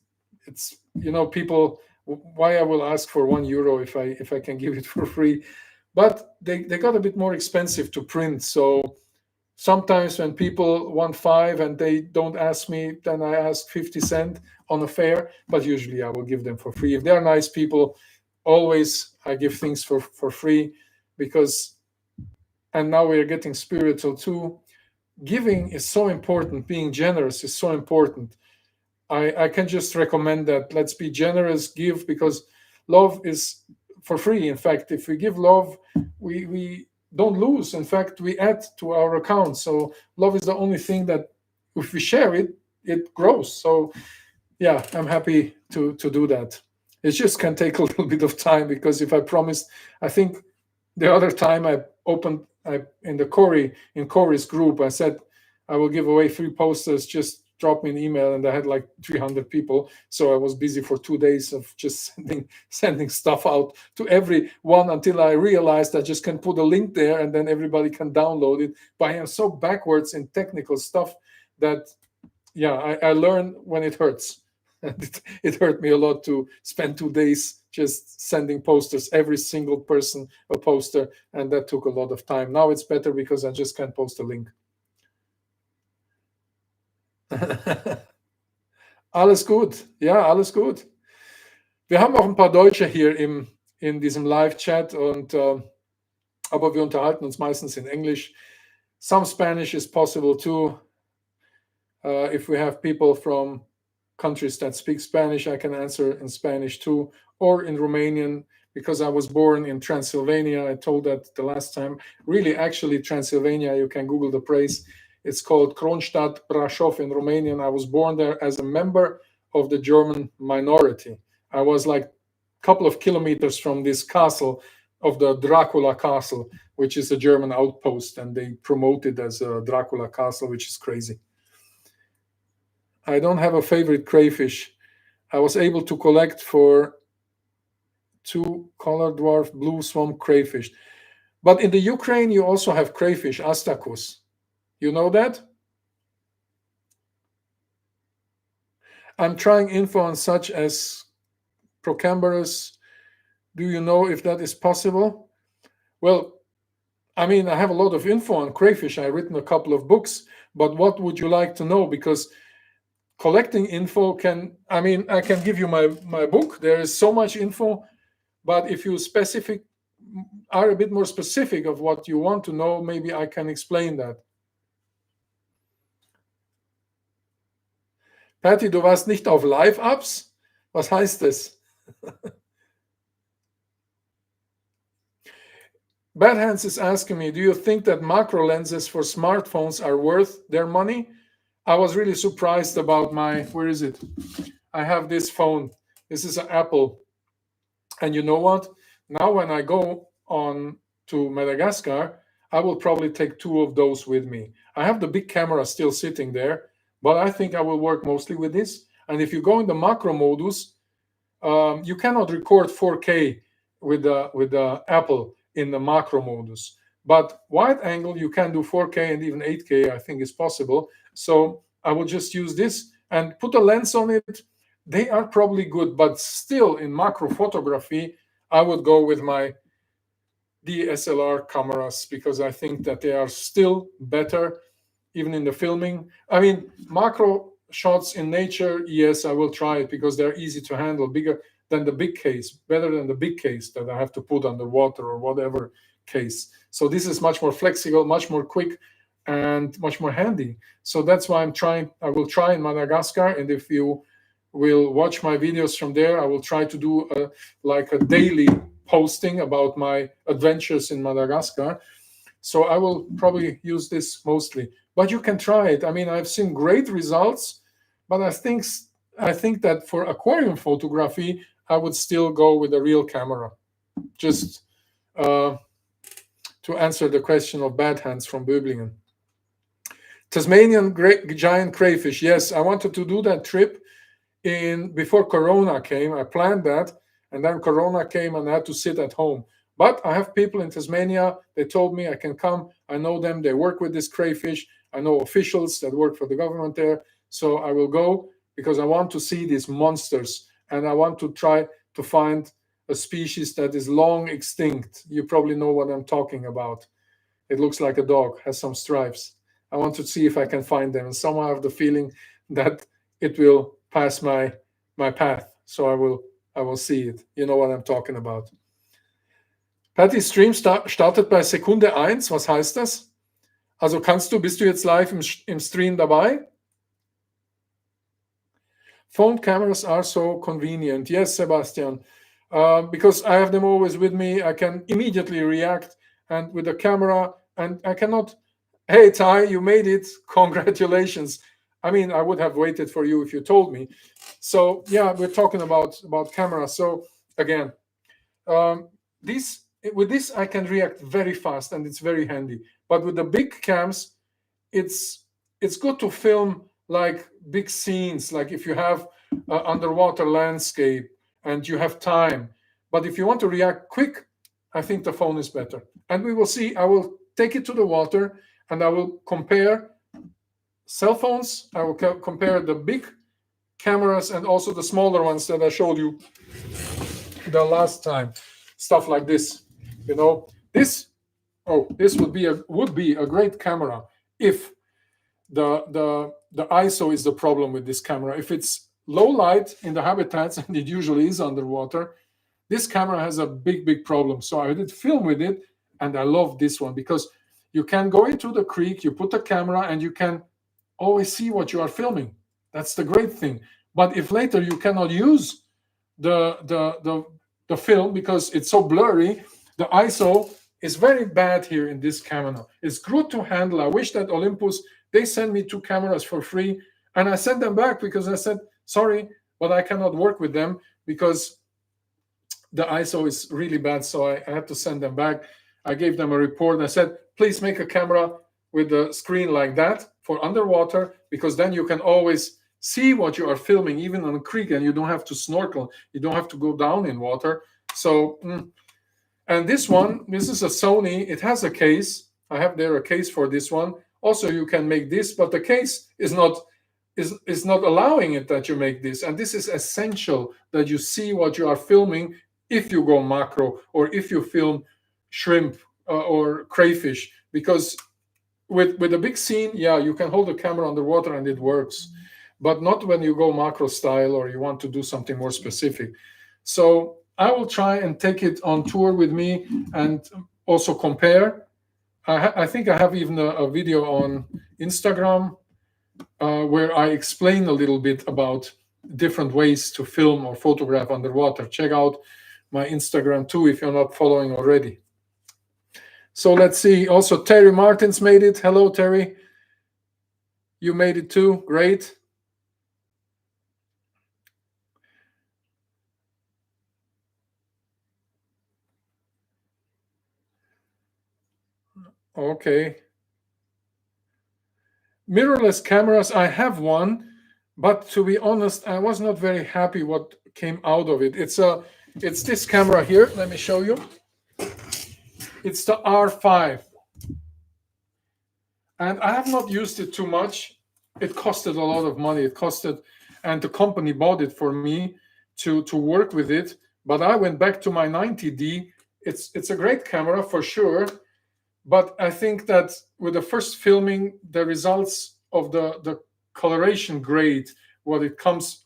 people, why I will ask for €1 if I can give it for free, but they got a bit more expensive to print. So sometimes when people want 5 and they don't ask me, then I ask 50 cents on a fair, but usually I will give them for free. If they're nice people, always I give things for free, because, and now we're getting spiritual too. Giving is so important. Being generous is so important. I can just recommend that. Let's be generous, give, because love is for free. In fact, if we give love, we don't lose. In fact, we add to our account. So love is the only thing that, if we share it, it grows. So yeah, I'm happy to do that. It just can take a little bit of time, because if I promised, I think the other time I in Corey's group, I said I will give away 3 posters, just drop me an email, and I had like 300 people. So I was busy for 2 days of just sending stuff out to everyone, until I realized I just can put a link there and then everybody can download it. But I am so backwards in technical stuff that, I learn when it hurts. It hurt me a lot to spend 2 days just sending posters, every single person a poster, and that took a lot of time. Now it's better, because I just can't post a link. Alles gut. Ja, alles gut. Wir haben auch ein paar Deutsche hier in diesem Live-Chat, aber wir unterhalten uns meistens in English. Some Spanish is possible too. If we have people from countries that speak Spanish, I can answer in Spanish too, or in Romanian, because I was born in Transylvania. I told that the last time. Really, actually, Transylvania, you can Google the place. It's called Kronstadt Brașov in Romanian. I was born there as a member of the German minority. I was like a couple of kilometers from this castle, of the Dracula Castle, which is a German outpost, and they promote it as a Dracula Castle, which is crazy. I don't have a favorite crayfish. I was able to collect for 2 color dwarf blue swamp crayfish. But in the Ukraine, you also have crayfish, astakus. You know that? I'm trying info on such as Procambarus. Do you know if that is possible? Well, I mean, I have a lot of info on crayfish. I've written a couple of books, but what would you like to know? Because collecting info can, I mean, I can give you my book. There is so much info, but if you are a bit more specific of what you want to know, maybe I can explain that. Patty, du warst nicht auf Live-Ups? Was heißt das? Bad Hands is asking me, do you think that macro lenses for smartphones are worth their money? I was really surprised about where is it? I have this phone. This is an Apple. And you know what? Now when I go on to Madagascar, I will probably take 2 of those with me. I have the big camera still sitting there, but I think I will work mostly with this. And if you go in the macro modus, you cannot record 4K with the Apple in the macro modus. But wide angle, you can do 4K and even 8K, I think is possible. So I will just use this and put a lens on it. They are probably good, but still in macro photography, I would go with my DSLR cameras because I think that they are still better, even in the filming. I mean, macro shots in nature, yes, I will try it because they're easy to handle, bigger than the big case, better than the big case that I have to put underwater or whatever case. So this is much more flexible, much more quick, and much more handy. So that's why I will try in Madagascar, and if you will watch my videos from there, I will try to do a daily posting about my adventures in Madagascar. So I will probably use this mostly, but you can try it. I mean, I've seen great results, but I think that for aquarium photography, I would still go with a real camera. Just to answer the question of Bad Hands from Böblingen. Tasmanian giant crayfish. Yes, I wanted to do that trip before Corona came. I planned that, and then Corona came and I had to sit at home. But I have people in Tasmania. They told me I can come. I know them. They work with this crayfish. I know officials that work for the government there. So I will go because I want to see these monsters, and I want to try to find a species that is long extinct. You probably know what I'm talking about. It looks like a dog, has some stripes. I want to see if I can find them. And somehow I have the feeling that it will pass my path. So I will see it. You know what I'm talking about. Patty, Stream startet bei Sekunde 1. Was heißt das? Also bist du jetzt live im Stream dabei? Phone cameras are so convenient. Yes, Sebastian. Because I have them always with me. I can immediately react and with the camera, and I cannot, hey, Ty, you made it. Congratulations. I mean, I would have waited for you if you told me. So yeah, we're talking about camera. So again, with this I can react very fast and it's very handy. But with the big cams, it's good to film like big scenes, like if you have an underwater landscape and you have time. But if you want to react quick, I think the phone is better. And we will see. I will take it to the water and I will compare cell phones. I will compare the big cameras and also the smaller ones that I showed you the last time. Stuff like this, you know. This would be a great camera if the ISO is the problem with this camera. If it's low light in the habitats, and it usually is underwater, this camera has a big problem. So I did film with it, and I love this one because you can go into the creek, you put the camera, and you can always see what you are filming. That's the great thing. But if later you cannot use the film because it's so blurry, the ISO is very bad here in this camera. It's good to handle. I wish that Olympus, they send me 2 cameras for free, and I sent them back because I said, sorry, but I cannot work with them because the ISO is really bad. So I had to send them back. I gave them a report. I said, please make a camera with the screen like that for underwater, because then you can always see what you are filming, even on a creek, and you don't have to snorkel. You don't have to go down in water. So, and this is a Sony. It has a case. I have there a case for this one. Also, you can make this, but the case is not allowing it that you make this. And this is essential that you see what you are filming if you go macro or if you film shrimp or crayfish, because with a big scene, yeah, you can hold the camera underwater and it works, but not when you go macro style or you want to do something more specific. So I will try and take it on tour with me and also compare. I think I have even a video on Instagram where I explain a little bit about different ways to film or photograph underwater. Check out my Instagram too if you're not following already. So let's see. Also, Terry Martins made it. Hello, Terry. You made it too. Great. Okay. Mirrorless cameras, I have one, but to be honest, I was not very happy what came out of it. It's this camera here. Let me show you. It's the R5. And I have not used it too much. It costed a lot of money. And the company bought it for me to work with it. But I went back to my 90D. It's a great camera for sure. But I think that with the first filming, the results of the coloration grade, when it comes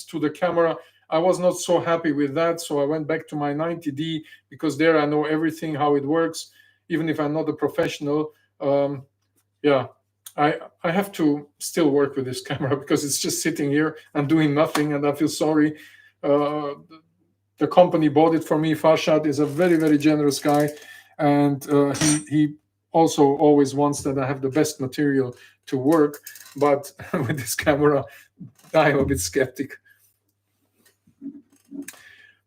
to the camera, I was not so happy with that. So I went back to my 90D because there I know everything, how it works, even if I'm not a professional. Yeah, I have to still work with this camera because it's just sitting here and doing nothing, and I feel sorry. The company bought it for me. Farshad is a very, very generous guy, and he also always wants that I have the best material to work. But with this camera, I'm a bit skeptic.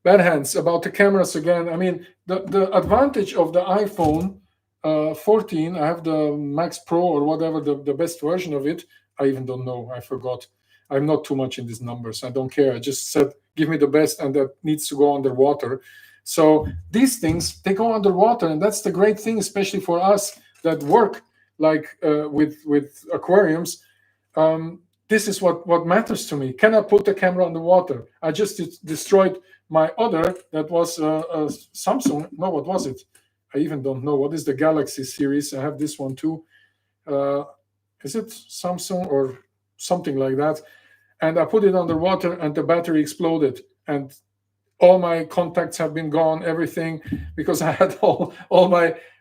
Bad hands about the cameras again. I mean, the advantage of the iPhone 14, I have the Max Pro or whatever, the best version of it. I even don't know. I forgot. I'm not too much in these numbers. I don't care. I just said, give me the best, and that needs to go underwater. So these things, they go underwater, and that's the great thing, especially for us that work like with aquariums. This is what matters to me. Can I put the camera underwater? I just destroyed my other, that was a Samsung. No, what was it? I even don't know. What is the Galaxy series? I have this one too. Is it Samsung or something like that? And I put it underwater and the battery exploded. And all my contacts have been gone, everything, because I had all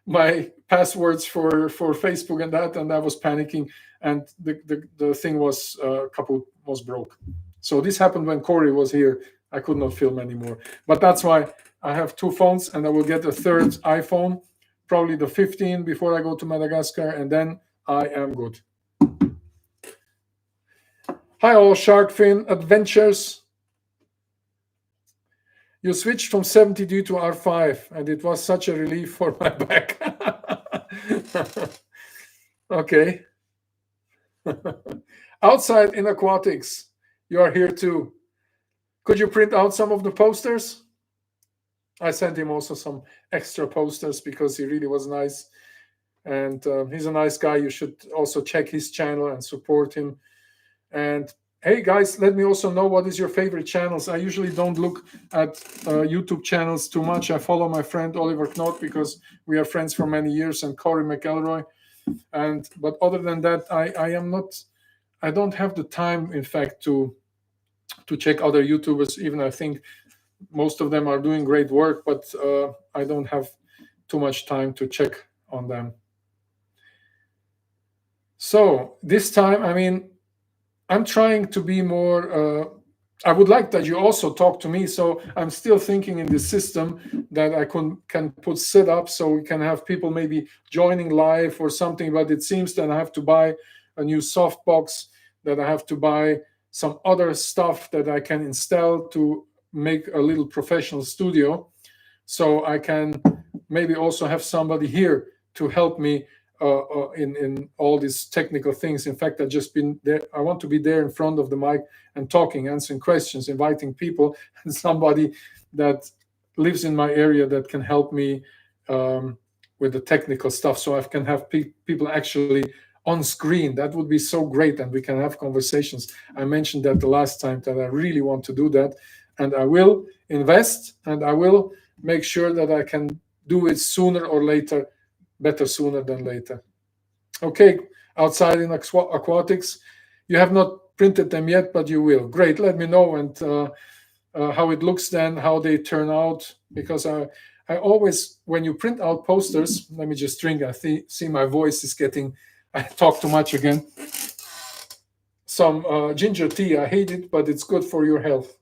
my passwords for Facebook and that, and I was panicking. And the thing was was broke. So this happened when Corey was here. I could not film anymore. But that's why I have two phones, and I will get a third iPhone, probably the 15 before I go to Madagascar, and then I am good. Hi all, Sharkfin Adventures. You switched from 70D to R5, and it was such a relief for my back. Okay. Outside in aquatics, you are here too. Could you print out some of the posters? I sent him also some extra posters because he really was nice. And he's a nice guy. You should also check his channel and support him. And hey, guys, let me also know what is your favorite channels. I usually don't look at YouTube channels too much. I follow my friend Oliver Knott because we are friends for many years, and Corey McElroy. But other than that, I don't have the time, in fact, to check other YouTubers. Even I think most of them are doing great work, but I don't have too much time to check on them. So this time, I mean, I'm trying to be more. I would like that you also talk to me. So I'm still thinking in the system that I can put setup so we can have people maybe joining live or something. But it seems that I have to buy a new softbox, that I have to buy some other stuff that I can install to make a little professional studio. So I can maybe also have somebody here to help me in all these technical things. In fact, I've just been there. I want to be there in front of the mic and talking, answering questions, inviting people, and somebody that lives in my area that can help me with the technical stuff, so I can have people actually on screen. That would be so great, and we can have conversations. I mentioned that the last time that I really want to do that, and I will invest, and I will make sure that I can do it sooner or later. Better sooner than later. Okay, outside in aquatics, you have not printed them yet, but you will. Great, let me know and how it looks then, how they turn out, because I always, when you print out posters, let me just drink. I see my voice is getting, I talk too much again. Some ginger tea. I hate it, but it's good for your health.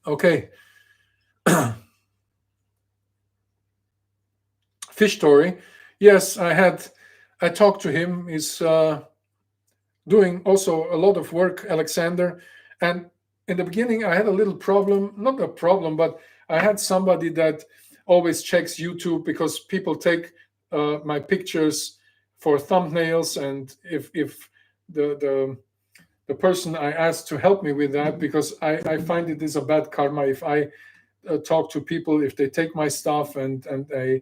Okay. Fish story. Yes, I talked to him. He's doing also a lot of work, Alexander. And in the beginning, I had a little problem, not a problem, but I had somebody that always checks YouTube because people take my pictures for thumbnails. And if the person I asked to help me with that, because I find it is a bad karma if I talk to people, if they take my stuff and they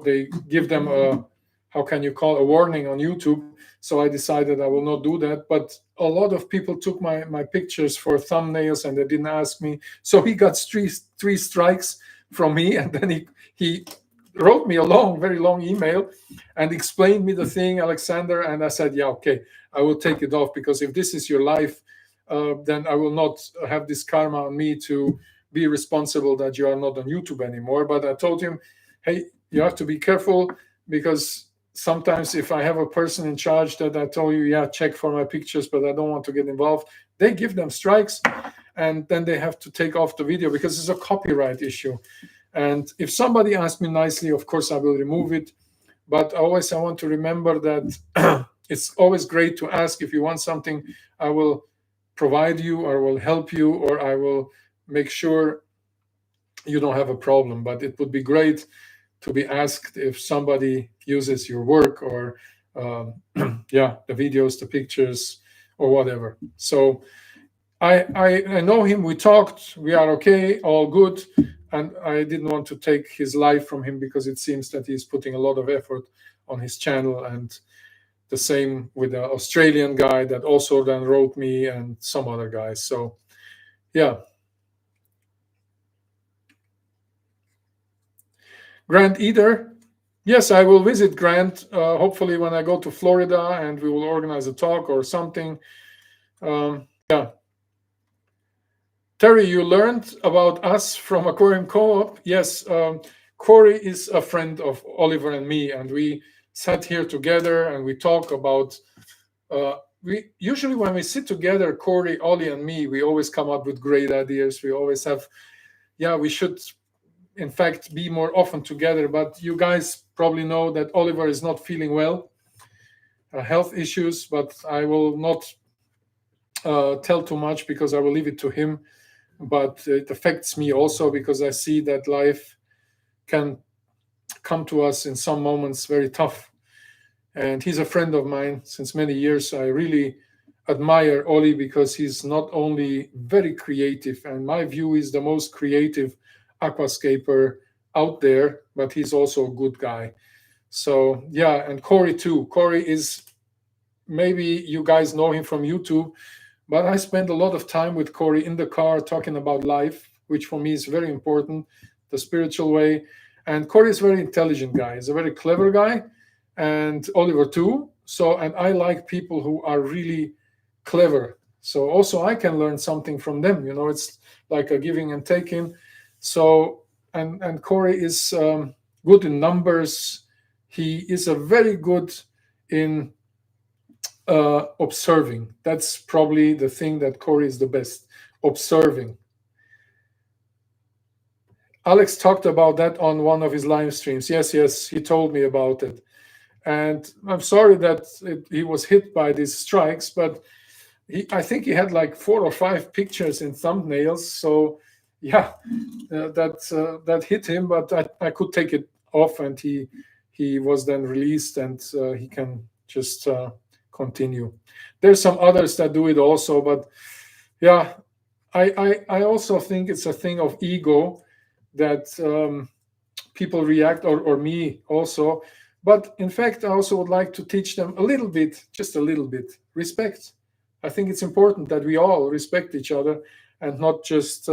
they give them a, how can you call, a warning on YouTube. So I decided I will not do that. But a lot of people took my pictures for thumbnails and they didn't ask me. So he got three strikes from me, and then he wrote me a very long email and explained me the thing, Alexander. And I said, yeah, okay, I will take it off, because if this is your life, then I will not have this karma on me to be responsible that you are not on YouTube anymore. But I told him, hey, you have to be careful, because sometimes if I have a person in charge that I told you, yeah, check for my pictures, but I don't want to get involved, they give them strikes, and then they have to take off the video because it's a copyright issue. And if somebody asks me nicely, of course, I will remove it. But always I want to remember that it's always great to ask. If you want something, I will provide you, or will help you, or I will make sure you don't have a problem. But it would be great to be asked if somebody uses your work, or yeah, the videos, the pictures, or whatever. So I know him. We talked. We are okay, all good. And I didn't want to take his life from him, because it seems that he's putting a lot of effort on his channel. And the same with the Australian guy that also then wrote me, and some other guys. So yeah. Grant Eder. Yes, I will visit Grant, hopefully when I go to Florida, and we will organize a talk or something. Yeah. Terry, you learned about us from Aquarium Co-op. Yes, Corey is a friend of Oliver and me, and we sat here together and we talk about, we usually when we sit together, Corey, Ollie, and me, we always come up with great ideas. We always have, yeah, we should in fact be more often together. But you guys probably know that Oliver is not feeling well, health issues, but I will not tell too much, because I will leave it to him. But it affects me also, because I see that life can come to us in some moments very tough. And he's a friend of mine since many years. I really admire Oli, because he's not only very creative, and my view is the most creative aquascaper out there, but he's also a good guy. So yeah, and Corey too. Corey is, maybe you guys know him from YouTube, but I spend a lot of time with Corey in the car talking about life, which for me is very important, the spiritual way. And Corey is a very intelligent guy. He's a very clever guy, and Oliver too. So, and I like people who are really clever. So also I can learn something from them. You know, it's like a giving and taking. So, and Corey is good in numbers. He is a very good in observing. That's probably the thing that Corey is the best, observing. Alex talked about that on one of his live streams. Yes, he told me about it. And I'm sorry that he was hit by these strikes, but I think he had like 4 or 5 pictures in thumbnails. So yeah, that hit him, but I could take it off, and he was then released, and he can just continue. There's some others that do it also, but yeah, I also think it's a thing of ego that people react, or me also. But in fact, I also would like to teach them a little bit, just a little bit, respect. I think it's important that we all respect each other and not just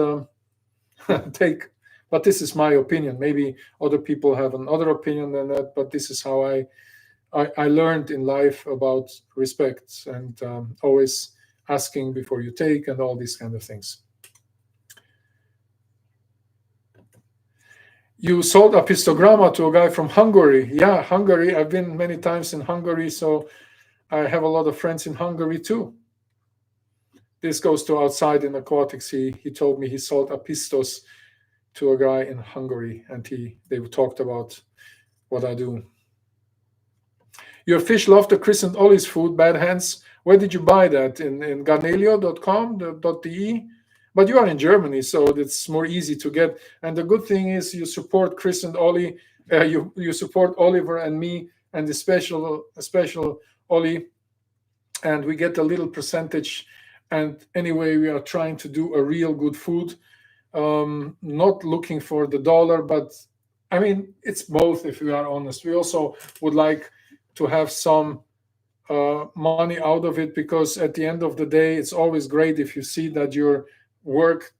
take. But this is my opinion. Maybe other people have another opinion than that, but this is how I learned in life about respect, and always asking before you take, and all these kind of things. You sold a pistogramma to a guy from Hungary. Yeah, Hungary. I've been many times in Hungary, so I have a lot of friends in Hungary too. This goes to outside in aquatics. He told me he sold a pistos to a guy in Hungary, and they talked about what I do. Your fish love the Chris and Ollie's food, bad hands. Where did you buy that? In garnelio.com, .de? But you are in Germany, so it's more easy to get. And the good thing is you support Chris and Ollie. You support Oliver and me, and the special Ollie, and we get a little percentage. And anyway, we are trying to do a real good food, not looking for the dollar, but I mean, it's both, if we are honest. We also would like to have some money out of it, because at the end of the day, it's always great if you see that your work,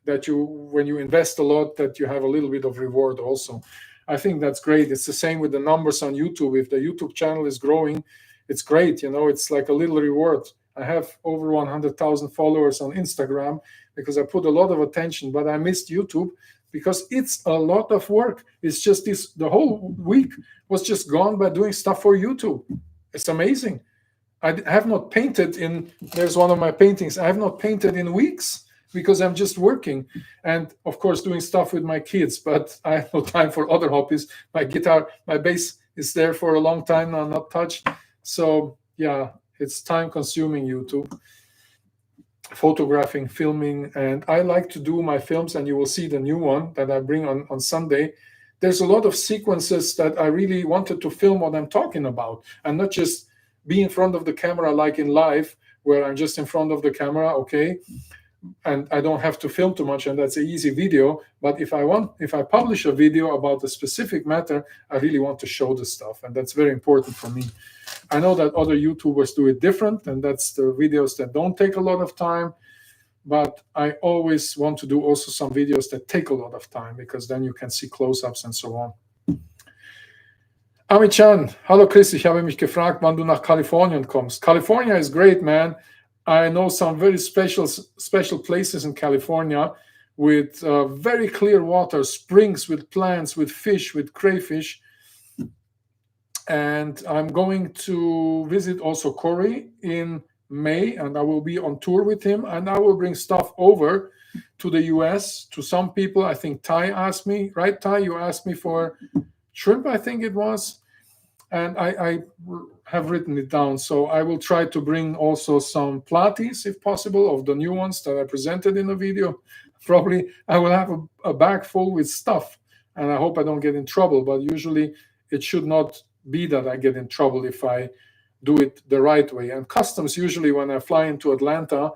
that you, when you invest a lot, that you have a little bit of reward also. I think that's great. It's the same with the numbers on YouTube. If the YouTube channel is growing, it's great. It's like a little reward. I have over 100,000 followers on Instagram because I put a lot of attention, but I missed YouTube because it's a lot of work. It's just the whole week was just gone by doing stuff for YouTube. It's amazing. I have not painted there's one of my paintings. I have not painted in weeks because I'm just working, and of course doing stuff with my kids, but I have no time for other hobbies. My guitar, my bass is there for a long time now, not touched. So yeah, it's time consuming, YouTube. Photographing, filming, and I like to do my films, and you will see the new one that I bring on Sunday. There's a lot of sequences that I really wanted to film what I'm talking about, and not just be in front of the camera like in live, where I'm just in front of the camera, okay, and I don't have to film too much, and that's an easy video. But if I publish a video about a specific matter, I really want to show the stuff, and that's very important for me. I know that other YouTubers do it different, and that's the videos that don't take a lot of time. But I always want to do also some videos that take a lot of time, because then you can see close-ups and so on. Ami-chan, hallo Chris, ich habe mich gefragt, wann du nach Kalifornien kommst. California is great, man. I know some very special places in California with very clear water, springs with plants, with fish, with crayfish. And I'm going to visit also Corey in May, and I will be on tour with him, and I will bring stuff over to the US to some people. I think Ty asked me, right, Ty? You asked me for shrimp, I think it was. And I have written it down. So I will try to bring also some platies, if possible, of the new ones that I presented in the video. Probably I will have a bag full with stuff, and I hope I don't get in trouble. But usually it should not be that I get in trouble if I do it the right way. And customs, usually when I fly into Atlanta,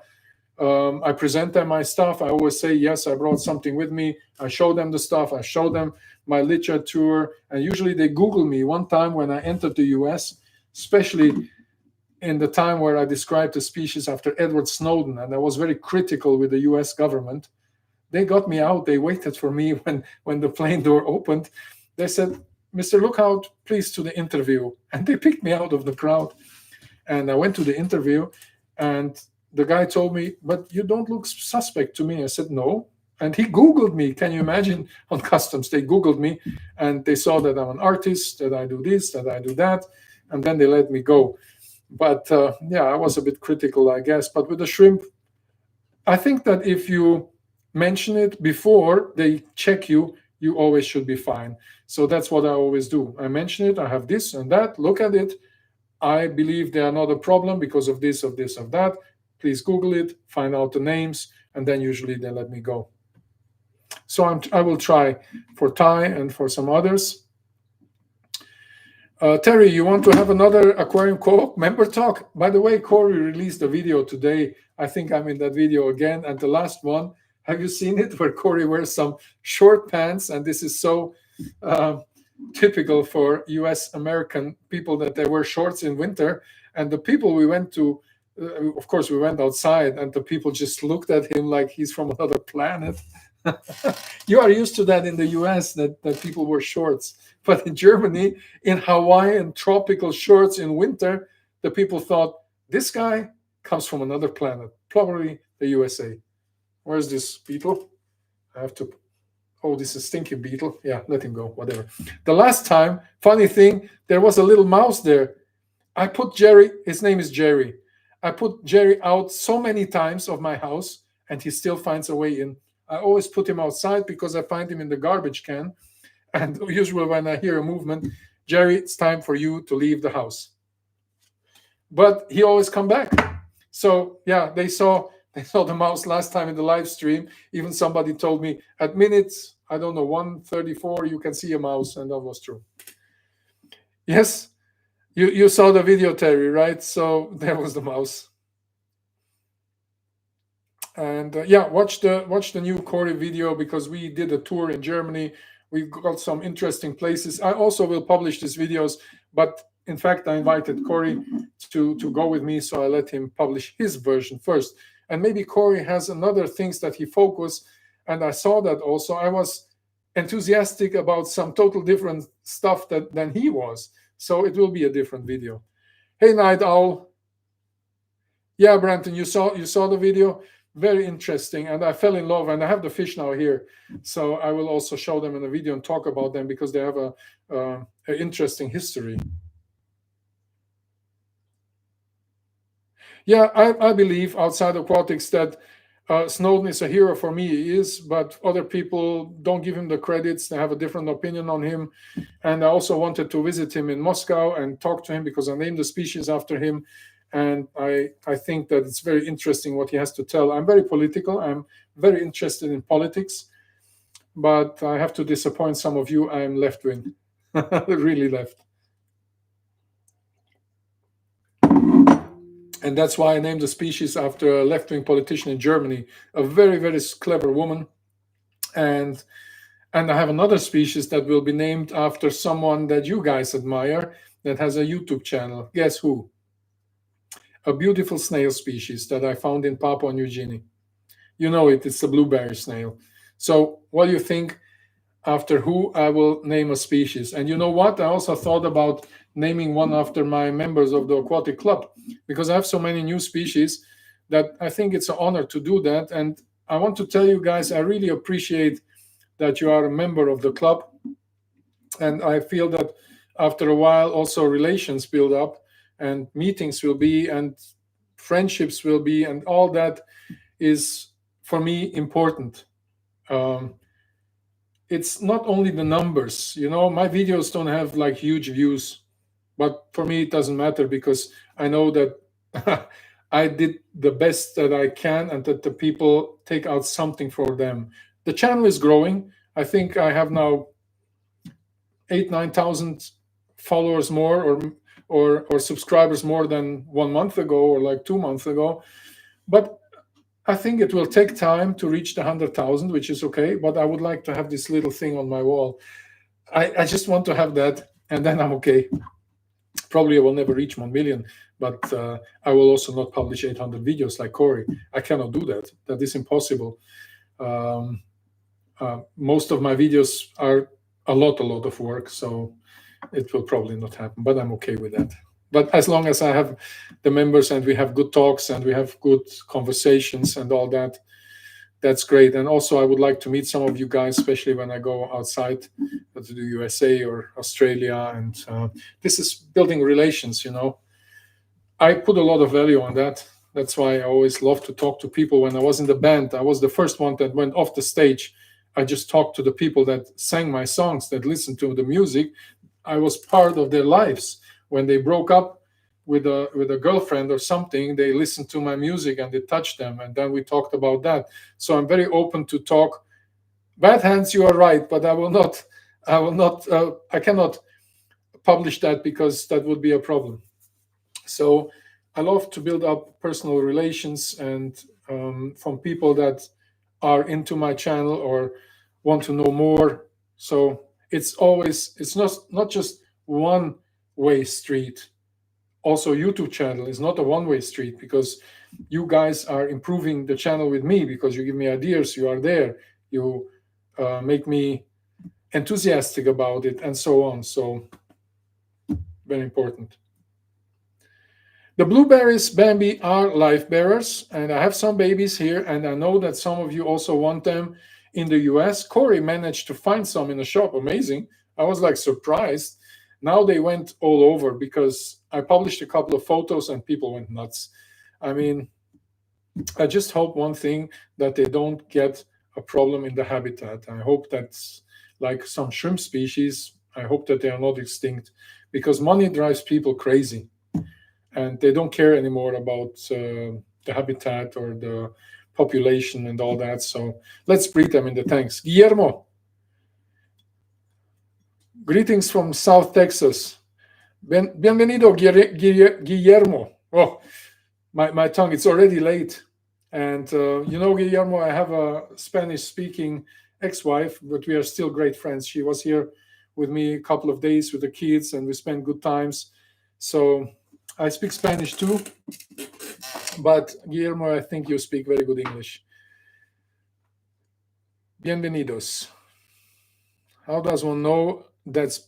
I present them my stuff. I always say, yes, I brought something with me. I show them the stuff. I show them my literature. And usually they Google me. One time when I entered the US, especially in the time where I described the species after Edward Snowden, and I was very critical with the US government, they got me out. They waited for me when the plane door opened. They said, Mr. Lukhaup, please to the interview. And they picked me out of the crowd. And I went to the interview, and the guy told me, but you don't look suspect to me. I said, no. And he Googled me. Can you imagine? On customs, they Googled me, and they saw that I'm an artist, that I do this, that I do that. And then they let me go. But yeah, I was a bit critical, I guess. But with the shrimp, I think that if you mention it before they check you, you always should be fine. So that's what I always do. I mention it. I have this and that. Look at it. I believe they are not a problem because of this, of this, of that. Please Google it, find out the names, and then usually they let me go. So I will try for Thai and for some others. Terry, you want to have another Aquarium Co-op member talk? By the way, Corey released a video today. I think I'm in that video again. And the last one, have you seen it? Where Corey wears some short pants. And this is so typical for US American people that they wear shorts in winter. And the people we went to, of course, we went outside and the people just looked at him like he's from another planet. You are used to that in the US, that people wear shorts. But in Germany, in Hawaiian tropical shorts in winter, the people thought, this guy comes from another planet, probably the USA. Where's this beetle? I have to, oh, this is Stinky Beetle. Yeah, let him go, whatever. The last time, funny thing, there was a little mouse there. I put Jerry, his name is Jerry. I put Jerry out so many times of my house, and he still finds a way in. I always put him outside because I find him in the garbage can. And usually when I hear a movement, Jerry, it's time for you to leave the house. But he always come back. So yeah, they saw the mouse last time in the live stream. Even somebody told me at minutes, I don't know, 134, you can see a mouse, and that was true. Yes, you saw the video, Terry, right? So there was the mouse. And yeah, watch the new Corey video, because we did a tour in Germany. We've got some interesting places. I also will publish these videos, but in fact, I invited Corey to go with me, so I let him publish his version first. And maybe Corey has another things that he focused, and I saw that also. I was enthusiastic about some total different stuff than he was, so it will be a different video. Hey, Night Owl. Yeah, Branton, you saw the video. Very interesting, and I fell in love, and I have the fish now here, so I will also show them in a video and talk about them, because they have an interesting history. Yeah, I believe outside aquatics that Snowden is a hero. For me, he is, but other people don't give him the credits. They have a different opinion on him. And I also wanted to visit him in Moscow and talk to him, because I named the species after him. And I think that it's very interesting what he has to tell. I'm very political. I'm very interested in politics. But I have to disappoint some of you. I'm left-wing, really left. And that's why I named the species after a left-wing politician in Germany, a very, very clever woman. And I have another species that will be named after someone that you guys admire, that has a YouTube channel. Guess who? A beautiful snail species that I found in Papua New Guinea. You know it, it's the blueberry snail. So what do you think? After who I will name a species? And you know what? I also thought about naming one after my members of the aquatic club, because I have so many new species that I think it's an honor to do that. And I want to tell you guys, I really appreciate that you are a member of the club. And I feel that after a while also relations build up, and meetings will be, and friendships will be, and all that is for me important. It's not only the numbers, you know, my videos don't have like huge views, but for me it doesn't matter, because I know that I did the best that I can, and that the people take out something for them. The channel is growing. I think I have now 8,000-9,000 followers more, or subscribers more than 1 month ago, or like 2 months ago. But I think it will take time to reach the 100,000, which is okay. But I would like to have this little thing on my wall. I just want to have that, and then I'm okay. Probably I will never reach 1 million, but I will also not publish 800 videos like Corey. I cannot do that. That is impossible. Most of my videos are a lot of work, so it will probably not happen, but I'm okay with that. But as long as I have the members, and we have good talks, and we have good conversations and all that, that's great. And also I would like to meet some of you guys, especially when I go outside to the USA or Australia. And this is building relations, you know. I put a lot of value on that. That's why I always love to talk to people. When I was in the band, I was the first one that went off the stage. I just talked to the people that sang my songs, that listened to the music. I was part of their lives. When they broke up with a girlfriend or something, they listened to my music and it touched them, and then we talked about that. So I'm very open to talk Bad hands, you are right, but I will not. I will not. I cannot publish that because that would be a problem. So I love to build up personal relations and from people that are into my channel or want to know more. So it's not just one way street. Also, YouTube channel is not a one way street because you guys are improving the channel with me because you give me ideas. You are there. You make me enthusiastic about it and so on. So very important. The blueberries, Bambi, are life bearers, and I have some babies here, and I know that some of you also want them in the US. Corey managed to find some in a shop. Amazing. I was like surprised. Now they went all over because I published a couple of photos and people went nuts. I mean, I just hope one thing that they don't get a problem in the habitat. I hope that's like some shrimp species. I hope that they are not extinct because money drives people crazy and they don't care anymore about the habitat or the population and all that. So let's breed them in the tanks. Guillermo, greetings from South Texas. Bienvenido, Guillermo. Oh, my tongue, it's already late. And Guillermo, I have a Spanish speaking ex wife, but we are still great friends. She was here with me a couple of days with the kids, and we spent good times. So I speak Spanish too, but Guillermo, I think you speak very good English. Bienvenidos. How does one know that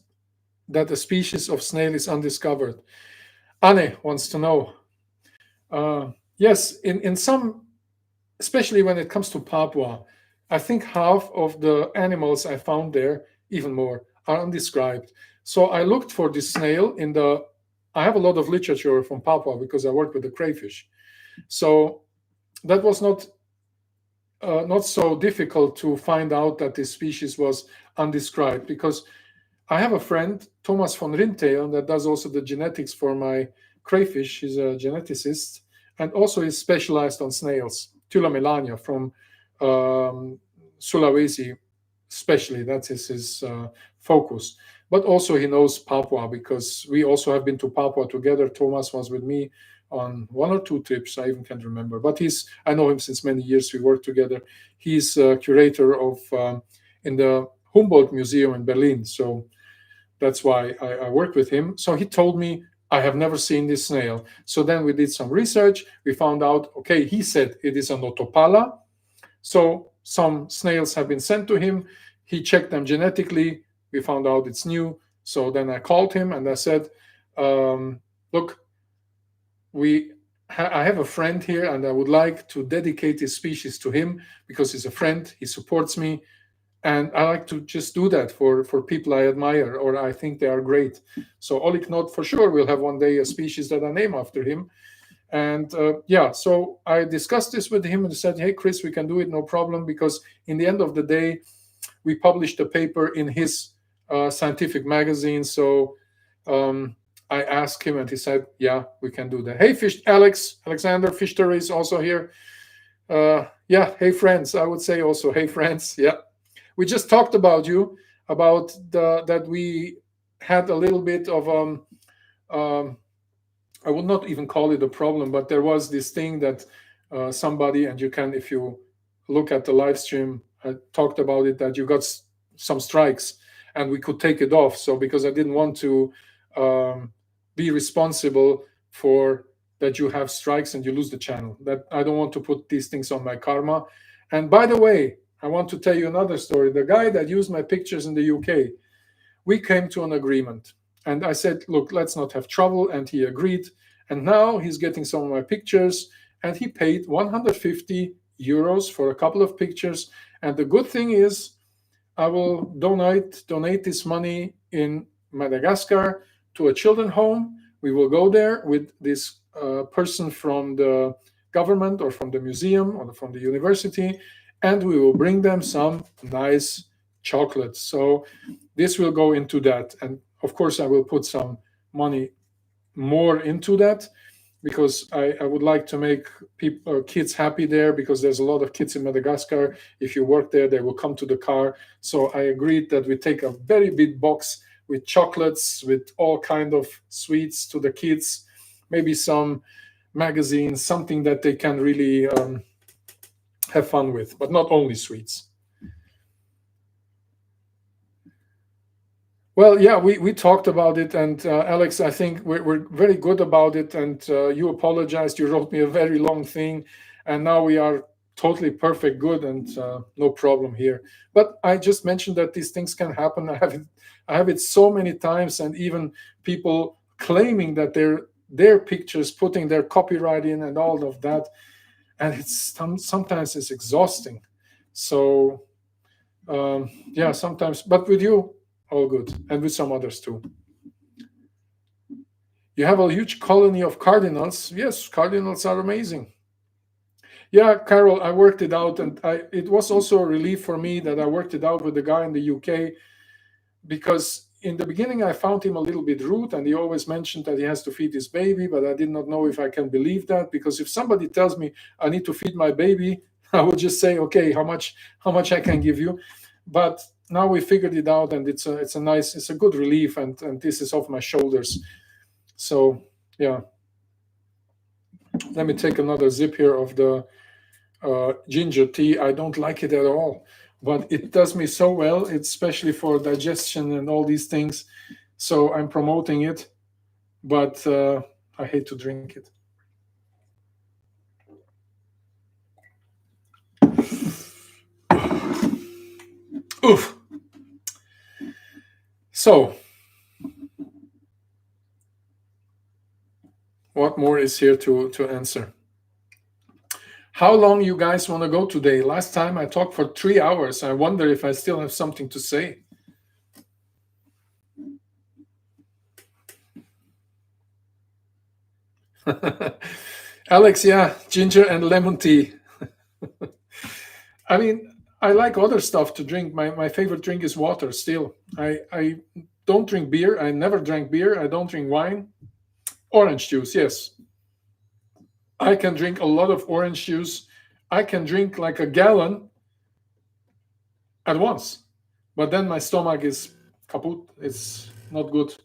a species of snail is undiscovered? Anne wants to know. Yes, in some, especially when it comes to Papua, I think half of the animals I found there, even more, are undescribed. So I looked for this snail in the. I have a lot of literature from Papua because I work with the crayfish. So that was not so difficult to find out that this species was undescribed because I have a friend, Thomas von Rintel, that does also the genetics for my crayfish. He's a geneticist and also is specialized on snails, Tulamelania from Sulawesi, especially. That's his focus. But also he knows Papua because we also have been to Papua together. Thomas was with me on one or two trips. I even can't remember. But I know him since many years. We work together. He's curator of in the Humboldt Museum in Berlin. So that's why I work with him. So he told me, I have never seen this snail. So then we did some research. We found out, okay, he said it is an otopala. So some snails have been sent to him. He checked them genetically. We found out it's new. So then I called him and I said, look, I have a friend here and I would like to dedicate this species to him because he's a friend. He supports me. And I like to just do that for people I admire or I think they are great. So Oliknot for sure will have one day a species that I name after him. And so I discussed this with him and said, hey, Chris, we can do it, no problem, because in the end of the day, we published a paper in his scientific magazine. So I asked him and he said, yeah, we can do that. Hey, Alexander Fischer is also here. Hey, friends, I would say also, hey, friends. Yeah. We just talked about you, about that we had a little bit of I would not even call it a problem, but there was this thing that somebody, and you can, if you look at the live stream, I talked about it, that you got some strikes and we could take it off. So because I didn't want to be responsible for that you have strikes and you lose the channel, that I don't want to put these things on my karma. And by the way, I want to tell you another story. The guy that used my pictures in the UK, we came to an agreement. And I said, look, let's not have trouble. And he agreed. And now he's getting some of my pictures. And he paid 150 euros for a couple of pictures. And the good thing is, I will donate this money in Madagascar to a children's home. We will go there with this person from the government or from the museum or from the university. And we will bring them some nice chocolates. So this will go into that. And of course, I will put some money more into that. because I would like to make people, kids happy there, because there's a lot of kids in Madagascar. If you work there, they will come to the car. So I agreed that we take a very big box with chocolates, with all kind of sweets to the kids, maybe some magazines, something that they can really have fun with, but not only sweets. Well, yeah, we talked about it, and Alex, I think we're very good about it. And you apologized. You wrote me a very long thing, and now we are totally perfect, good, and no problem here. But I just mentioned that these things can happen. I have it so many times, and even people claiming that their pictures, putting their copyright in, and all of that, and sometimes it's exhausting. So yeah, sometimes, but with you, all good, and with some others too. You have a huge colony of cardinals. Yes, cardinals are amazing. Yeah, Carol, I worked it out, and it was also a relief for me that I worked it out with the guy in the UK, because in the beginning I found him a little bit rude, and he always mentioned that he has to feed his baby, but I did not know if I can believe that, because if somebody tells me I need to feed my baby, I would just say, okay, how much I can give you. But now we figured it out, and it's a good relief, and this is off my shoulders. So yeah, let me take another sip here of the ginger tea. I don't like it at all, but it does me so well. It's especially for digestion and all these things. So I'm promoting it, but I hate to drink it. Oof. So, what more is here to answer? How long you guys want to go today? Last time I talked for 3 hours. I wonder if I still have something to say. Alex, yeah, ginger and lemon tea. I mean, I like other stuff to drink. My favorite drink is water still. I don't drink beer. I never drank beer. I don't drink wine. Orange juice, yes. I can drink a lot of orange juice. I can drink like a gallon at once, but then my stomach is kaput. It's not good.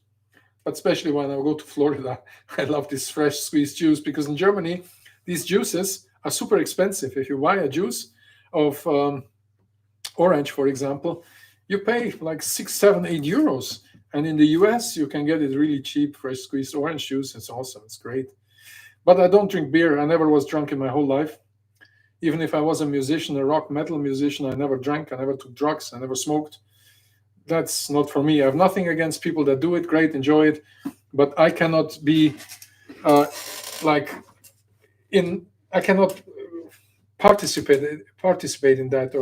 But especially when I go to Florida, I love this fresh squeezed juice, because in Germany, these juices are super expensive. If you buy a juice of orange, for example, you pay like 6, 7, 8 euros. And in the US, you can get it really cheap, fresh squeezed orange juice. It's awesome. It's great. But I don't drink beer. I never was drunk in my whole life. Even if I was a musician, a rock metal musician, I never drank. I never took drugs. I never smoked. That's not for me. I have nothing against people that do it. Great, enjoy it. But I cannot be like I cannot participate in that,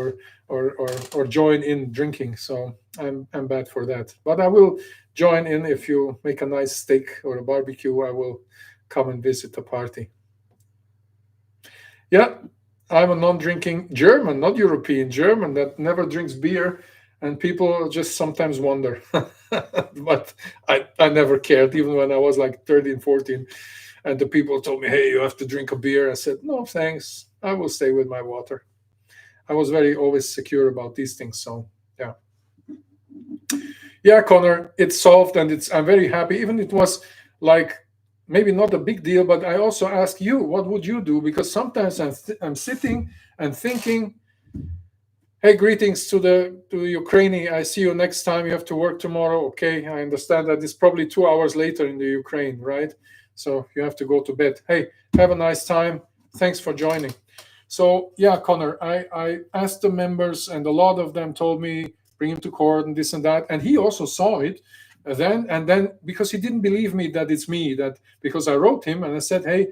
or join in drinking. So I'm bad for that. But I will join in if you make a nice steak or a barbecue. I will come and visit the party. Yeah, I'm a non-drinking German, not European, German that never drinks beer, and people just sometimes wonder. But I never cared, even when I was like 13, 14, and the people told me, "Hey, you have to drink a beer." I said, "No, thanks. I will stay with my water." I was very always secure about these things. So yeah, yeah, Connor, it's solved, and I'm very happy. Even it was like maybe not a big deal, but I also ask you, what would you do? Because sometimes I'm sitting and thinking, hey, greetings to Ukraine. I see you next time. You have to work tomorrow. Okay, I understand that it's probably 2 hours later in the Ukraine, right? So you have to go to bed. Hey, have a nice time. Thanks for joining. So yeah, Connor, I asked the members, and a lot of them told me bring him to court and this and that, and he also saw it. And then because he didn't believe me that it's me, that because I wrote him and I said, hey,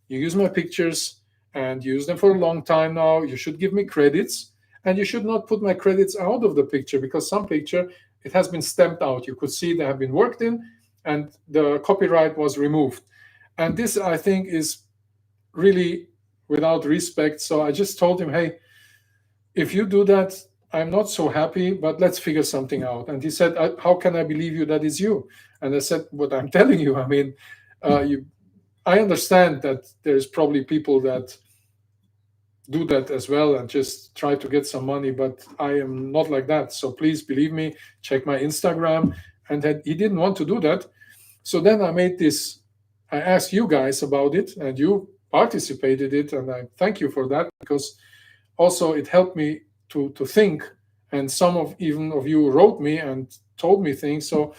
you use my pictures and you use them for a long time now. You should give me credits, and you should not put my credits out of the picture, because some picture it has been stamped out. You could see they have been worked in, and the copyright was removed. And this, I think, is really without respect. So I just told him, hey, if you do that, I'm not so happy, but let's figure something out. And he said, how can I believe you that is you? And I said, what I'm telling you, I mean, I understand that there's probably people that do that as well and just try to get some money, but I am not like that. So please believe me, check my Instagram. And that he didn't want to do that. So then I made this, I asked you guys about it and you participated it, and I thank you for that, because also it helped me to think. And some of even of you wrote me and told me things. So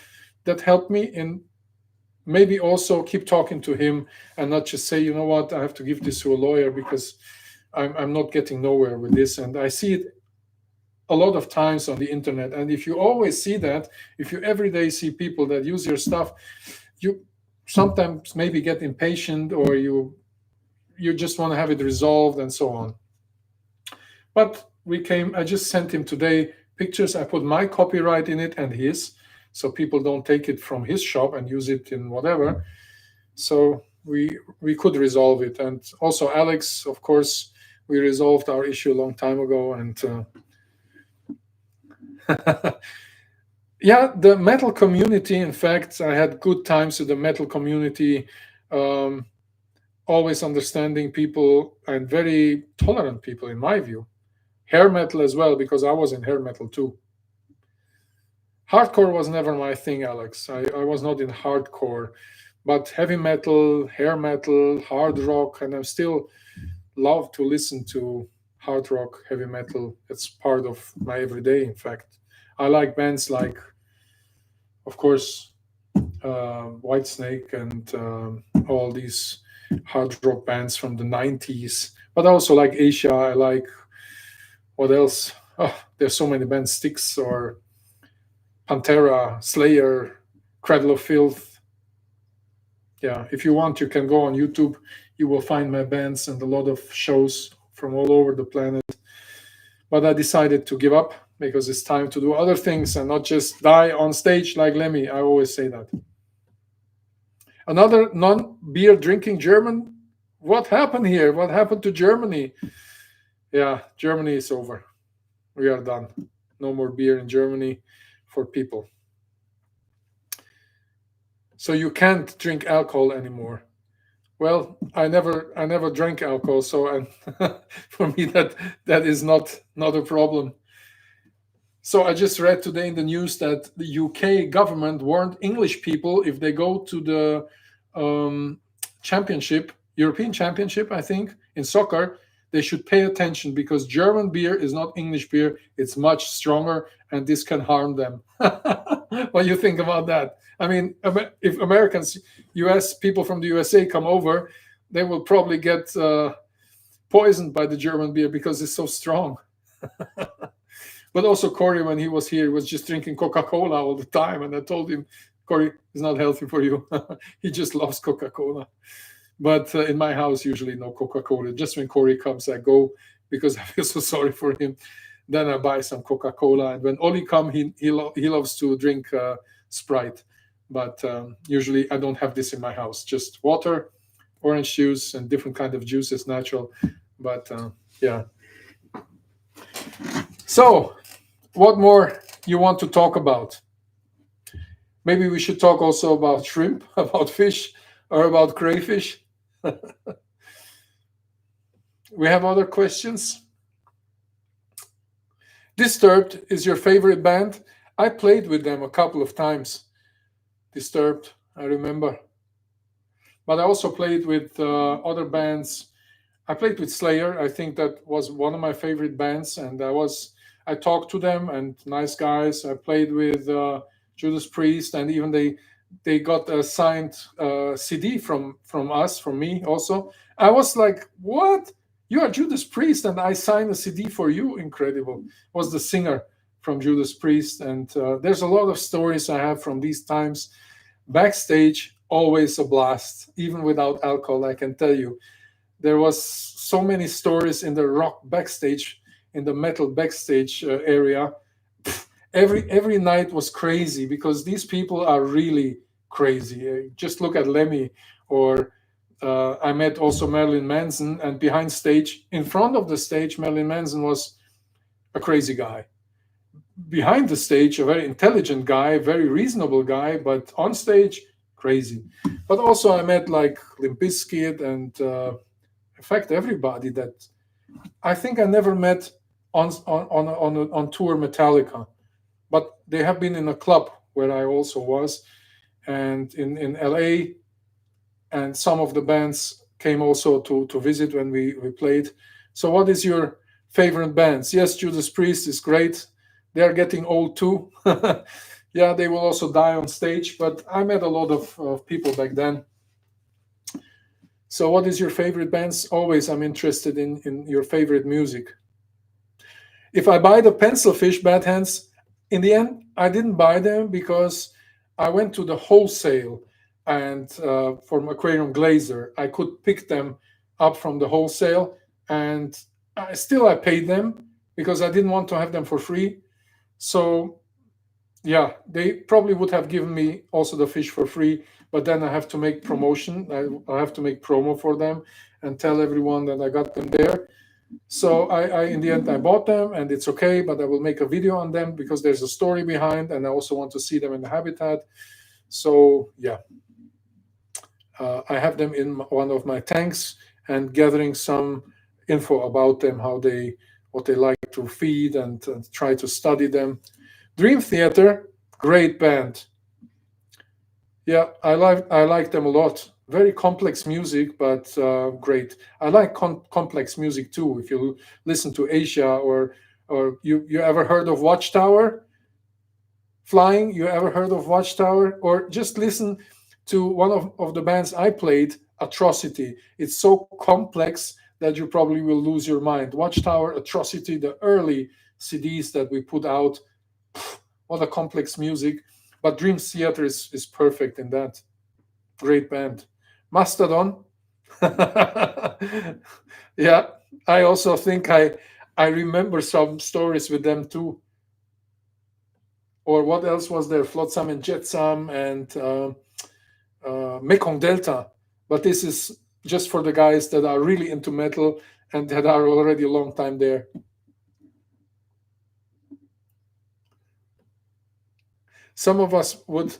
that helped me in maybe also keep talking to him and not just say, you know what, I have to give this to a lawyer because I'm not getting nowhere with this. And I see it a lot of times on the internet. And if you always see that, if you every day see people that use your stuff, you sometimes maybe get impatient, or you just want to have it resolved and so on. But I just sent him today pictures. I put my copyright in it and his, so people don't take it from his shop and use it in whatever. So we could resolve it. And also Alex, of course, we resolved our issue a long time ago. And yeah, the metal community, in fact, I had good times with the metal community, always understanding people and very tolerant people, in my view. Hair metal as well, because I was in hair metal too. Hardcore was never my thing, Alex. I was not in hardcore, but heavy metal, hair metal, hard rock, and I still love to listen to hard rock, heavy metal. It's part of my everyday, in fact. I like bands like, of course, Whitesnake and all these hard rock bands from the 90s, but I also like Asia. I like, what else? Oh, there's so many bands, Styx or Pantera, Slayer, Cradle of Filth. Yeah, if you want, you can go on YouTube. You will find my bands and a lot of shows from all over the planet. But I decided to give up because it's time to do other things and not just die on stage like Lemmy. I always say that. Another non-beer drinking German. What happened here? What happened to Germany? Yeah, Germany is over. We are done. No more beer in Germany for people. So you can't drink alcohol anymore. Well, I never drank alcohol, so for me that is not a problem. So I just read today in the news that the UK government warned English people, if they go to the championship, European Championship, I think, in soccer, they should pay attention, because German beer is not English beer. It's much stronger, and this can harm them. What do you think about that? I mean, if Americans, US people from the USA come over, they will probably get poisoned by the German beer because it's so strong. But also Corey, when he was here, was just drinking Coca-Cola all the time. And I told him, Corey, it's not healthy for you. He just loves Coca-Cola. But in my house, usually no Coca-Cola. Just when Corey comes, I go, because I feel so sorry for him. Then I buy some Coca-Cola. And when Oli comes, he loves to drink Sprite. But usually I don't have this in my house. Just water, orange juice, and different kind of juices, natural. But yeah. So, what more you want to talk about? Maybe we should talk also about shrimp, about fish, or about crayfish. We have other questions. Disturbed is your favorite band? I played with them a couple of times. Disturbed, I remember. But I also played with other bands. I played with Slayer. I think that was one of my favorite bands, and I talked to them, and nice guys. I played with Judas Priest, and even they got a signed CD from me also. I was like, what? You are Judas Priest, and I signed a CD for you? Incredible. Was the singer from Judas Priest. And there's a lot of stories I have from these times. Backstage, always a blast, even without alcohol, I can tell you. There was so many stories in the rock backstage, in the metal backstage area. Every night was crazy, because these people are really crazy. Just look at Lemmy, or I met also Marilyn Manson, and behind stage, in front of the stage, Marilyn Manson was a crazy guy. Behind the stage, a very intelligent guy, very reasonable guy, but on stage, crazy. But also I met like Limp Bizkit and in fact everybody that I think I never met on tour Metallica, but they have been in a club where I also was, and in LA, and some of the bands came also to visit when we played. So what is your favorite bands? Yes, Judas Priest is great. They are getting old too. Yeah, they will also die on stage, but I met a lot of people back then. So what is your favorite bands? Always I'm interested in your favorite music. If I buy the pencil fish bad hands, in the end, I didn't buy them because I went to the wholesale, and from Aquarium Glazer, I could pick them up from the wholesale, and I paid them because I didn't want to have them for free. So yeah, they probably would have given me also the fish for free, but then I have to make promotion. I have to make promo for them and tell everyone that I got them there. So I in the end I bought them, and it's okay, but I will make a video on them because there's a story behind, and I also want to see them in the habitat. So yeah, I have them in one of my tanks and gathering some info about them, how they what they like to feed, and try to study them. Dream Theater, great band. Yeah, I like them a lot. Very complex music, but great. I like complex music too. If you listen to Asia, or you ever heard of Watchtower Flying? You ever heard of Watchtower? Or just listen to one of the bands I played, Atrocity. It's so complex that you probably will lose your mind. Watchtower, Atrocity, the early CDs that we put out. What a complex music. But Dream Theater is perfect in that. Great band. Mastodon. Yeah, I also think I remember some stories with them too. Or what else was there? Flotsam and Jetsam and Mekong Delta. But this is just for the guys that are really into metal and that are already a long time there. Some of us would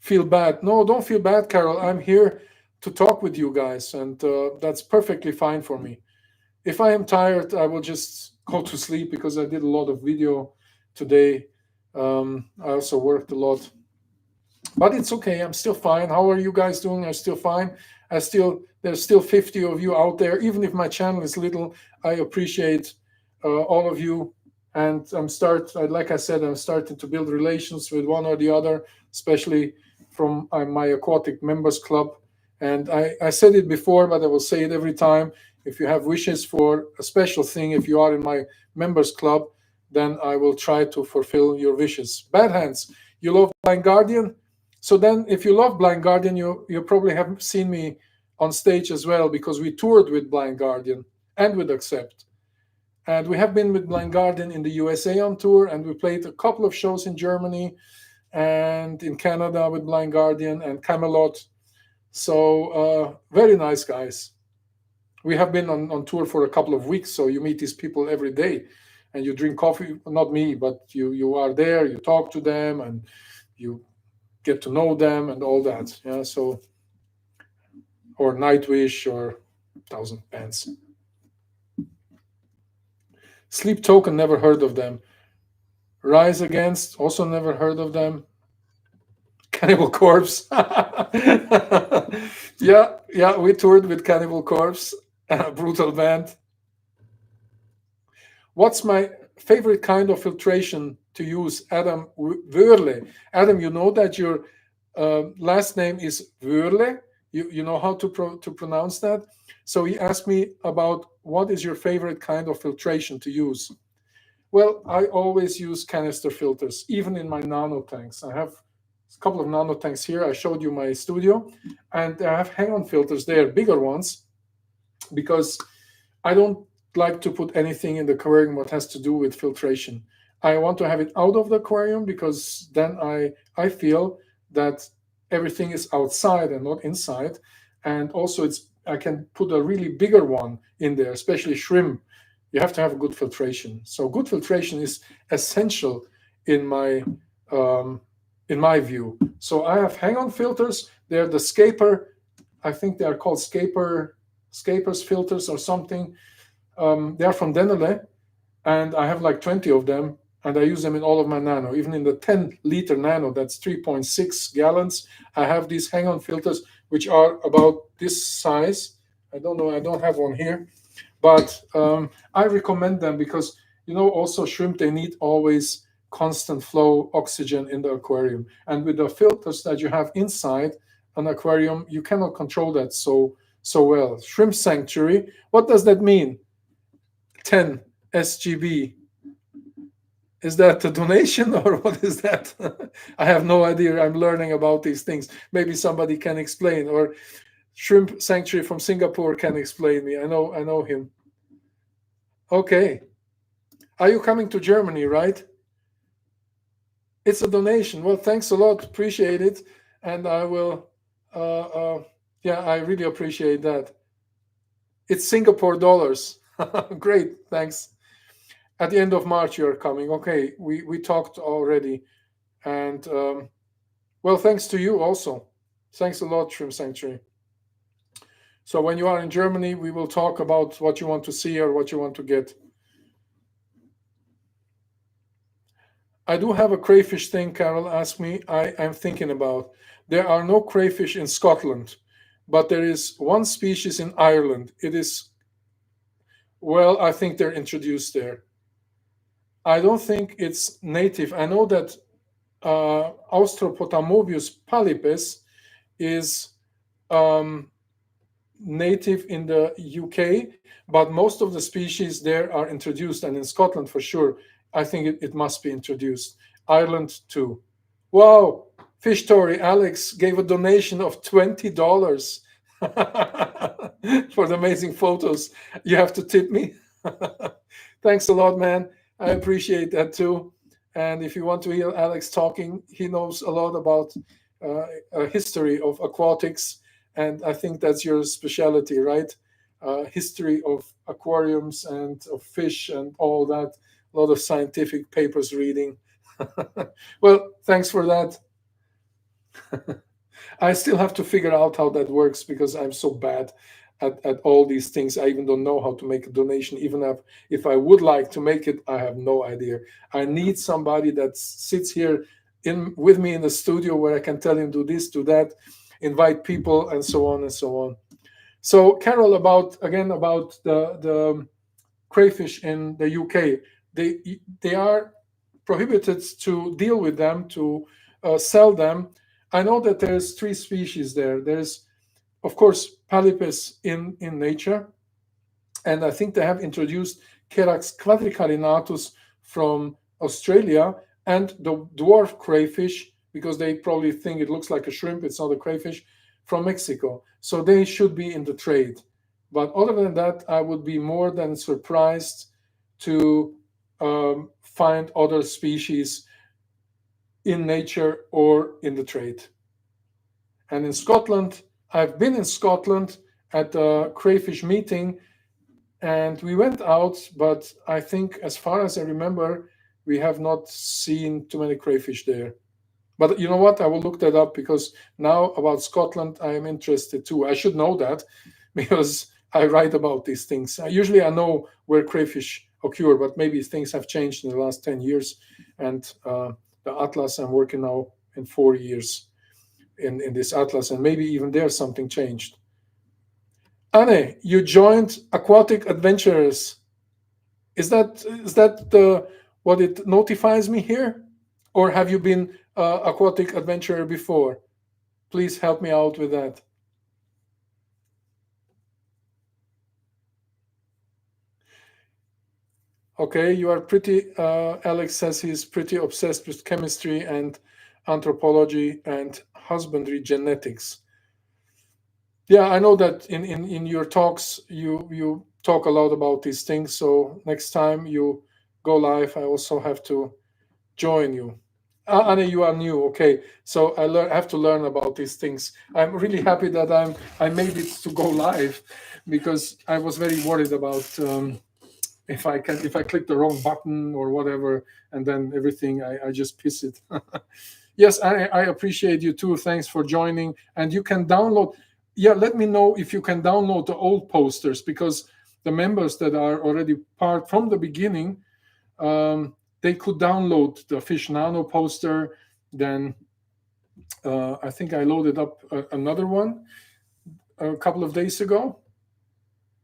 feel bad. No, don't feel bad, Carol. I'm here to talk with you guys, and that's perfectly fine for me. If I am tired, I will just go to sleep because I did a lot of video today. I also worked a lot, but it's okay. I'm still fine. How are you guys doing? I'm still fine. There's still 50 of you out there. Even if my channel is little, I appreciate all of you. And like I said, I'm starting to build relations with one or the other, especially from my aquatic members club. And I said it before, but I will say it every time. If you have wishes for a special thing, if you are in my members club, then I will try to fulfill your wishes. Bad hands, you love Blind Guardian? So then if you love Blind Guardian, you probably have seen me on stage as well, because we toured with Blind Guardian and with Accept. And we have been with Blind Guardian in the USA on tour, and we played a couple of shows in Germany and in Canada with Blind Guardian and Camelot. So very nice guys. We have been on tour for a couple of weeks, so you meet these people every day and you drink coffee. Not me, but you are there, you talk to them, and you get to know them and all that. Yeah, so, or Nightwish or 1,000 bands. Sleep Token, never heard of them. Rise Against, also never heard of them. Cannibal Corpse. Yeah, we toured with Cannibal Corpse, a brutal band. What's my favorite kind of filtration to use? Adam Wörle. Adam, you know that your last name is Wörle? You know how to pronounce that? So he asked me about what is your favorite kind of filtration to use. Well, I always use canister filters, even in my nano tanks. I have a couple of nano tanks here. I showed you my studio, and I have hang-on filters there, bigger ones, because I don't like to put anything in the aquarium what has to do with filtration. I want to have it out of the aquarium, because then I feel that everything is outside and not inside. And also I can put a really bigger one in there, especially shrimp. You have to have a good filtration. So good filtration is essential in my in my view. So I have hang-on filters. They're the Scaper. I think they are called Scapers filters or something. They are from Denele, and I have like 20 of them, and I use them in all of my Nano. Even in the 10-liter Nano, that's 3.6 gallons, I have these hang-on filters, which are about this size. I don't know, I don't have one here, but I recommend them because, also shrimp, they need always constant flow oxygen in the aquarium. And with the filters that you have inside an aquarium, you cannot control that so well. Shrimp sanctuary, what does that mean? 10 SGB. Is that a donation or what is that? I have no idea. I'm learning about these things. Maybe somebody can explain, or Shrimp Sanctuary from Singapore can explain me. I know him. Okay. Are you coming to Germany, right? It's a donation. Well, thanks a lot. Appreciate it. And I will, yeah, I really appreciate that. It's Singapore dollars. Great. Thanks. At the end of March, you're coming. Okay. We talked already. And, well, thanks to you also. Thanks a lot, Shrimp Sanctuary. So when you are in Germany, we will talk about what you want to see or what you want to get. I do have a crayfish thing, Carol asked me. I'm thinking about. There are no crayfish in Scotland, but there is one species in Ireland. It is, well, I think they're introduced there. I don't think it's native. I know that Austropotamobius palipes is native in the UK, but most of the species there are introduced, and in Scotland for sure. I think it must be introduced. Ireland too. Wow, Fish Story Alex gave a donation of $20 for the amazing photos. You have to tip me. Thanks a lot, man. I appreciate that too. And if you want to hear Alex talking, he knows a lot about a history of aquatics, and I think that's your specialty, right? History of aquariums and of fish and all that. A lot of scientific papers reading. Well, thanks for that. I still have to figure out how that works because I'm so bad at all these things. I even don't know how to make a donation. Even if I would like to make it, I have no idea. I need somebody that sits here with me in the studio where I can tell him do this, do that, invite people, and so on and so on. So, Carol, about the crayfish in the UK. They are prohibited to deal with them, to sell them. I know that there's 3 species there. There's, of course, palipes in nature, and I think they have introduced Cherax quadricarinatus from Australia and the dwarf crayfish, because they probably think it looks like a shrimp, it's not a crayfish, from Mexico. So they should be in the trade. But other than that, I would be more than surprised to find other species in nature or in the trade. And in Scotland, I've been in Scotland at a crayfish meeting, and we went out, but I think, as far as I remember, we have not seen too many crayfish there. But you know what? I will look that up, because now about Scotland, I am interested too. I should know that because I write about these things. Usually I know where crayfish occur, but maybe things have changed in the last 10 years. And the atlas, I'm working now in 4 years in this atlas, and maybe even there something changed. Anne, you joined Aquatic Adventurers. Is that what it notifies me here? Or have you been Aquatic Adventurer before? Please help me out with that. Okay, you are pretty, Alex says he's pretty obsessed with chemistry and anthropology and husbandry genetics. Yeah, I know that in your talks, you talk a lot about these things. So next time you go live, I also have to join you. Anne, you are new. Okay, so I have to learn about these things. I'm really happy that I made it to go live, because I was very worried about if I click the wrong button or whatever, and then everything I just piss it. Yes, I appreciate you too. Thanks for joining. And you can download. Yeah, let me know if you can download the old posters, because the members that are already part from the beginning, they could download the Fish Nano poster. Then I think I loaded up another one a couple of days ago.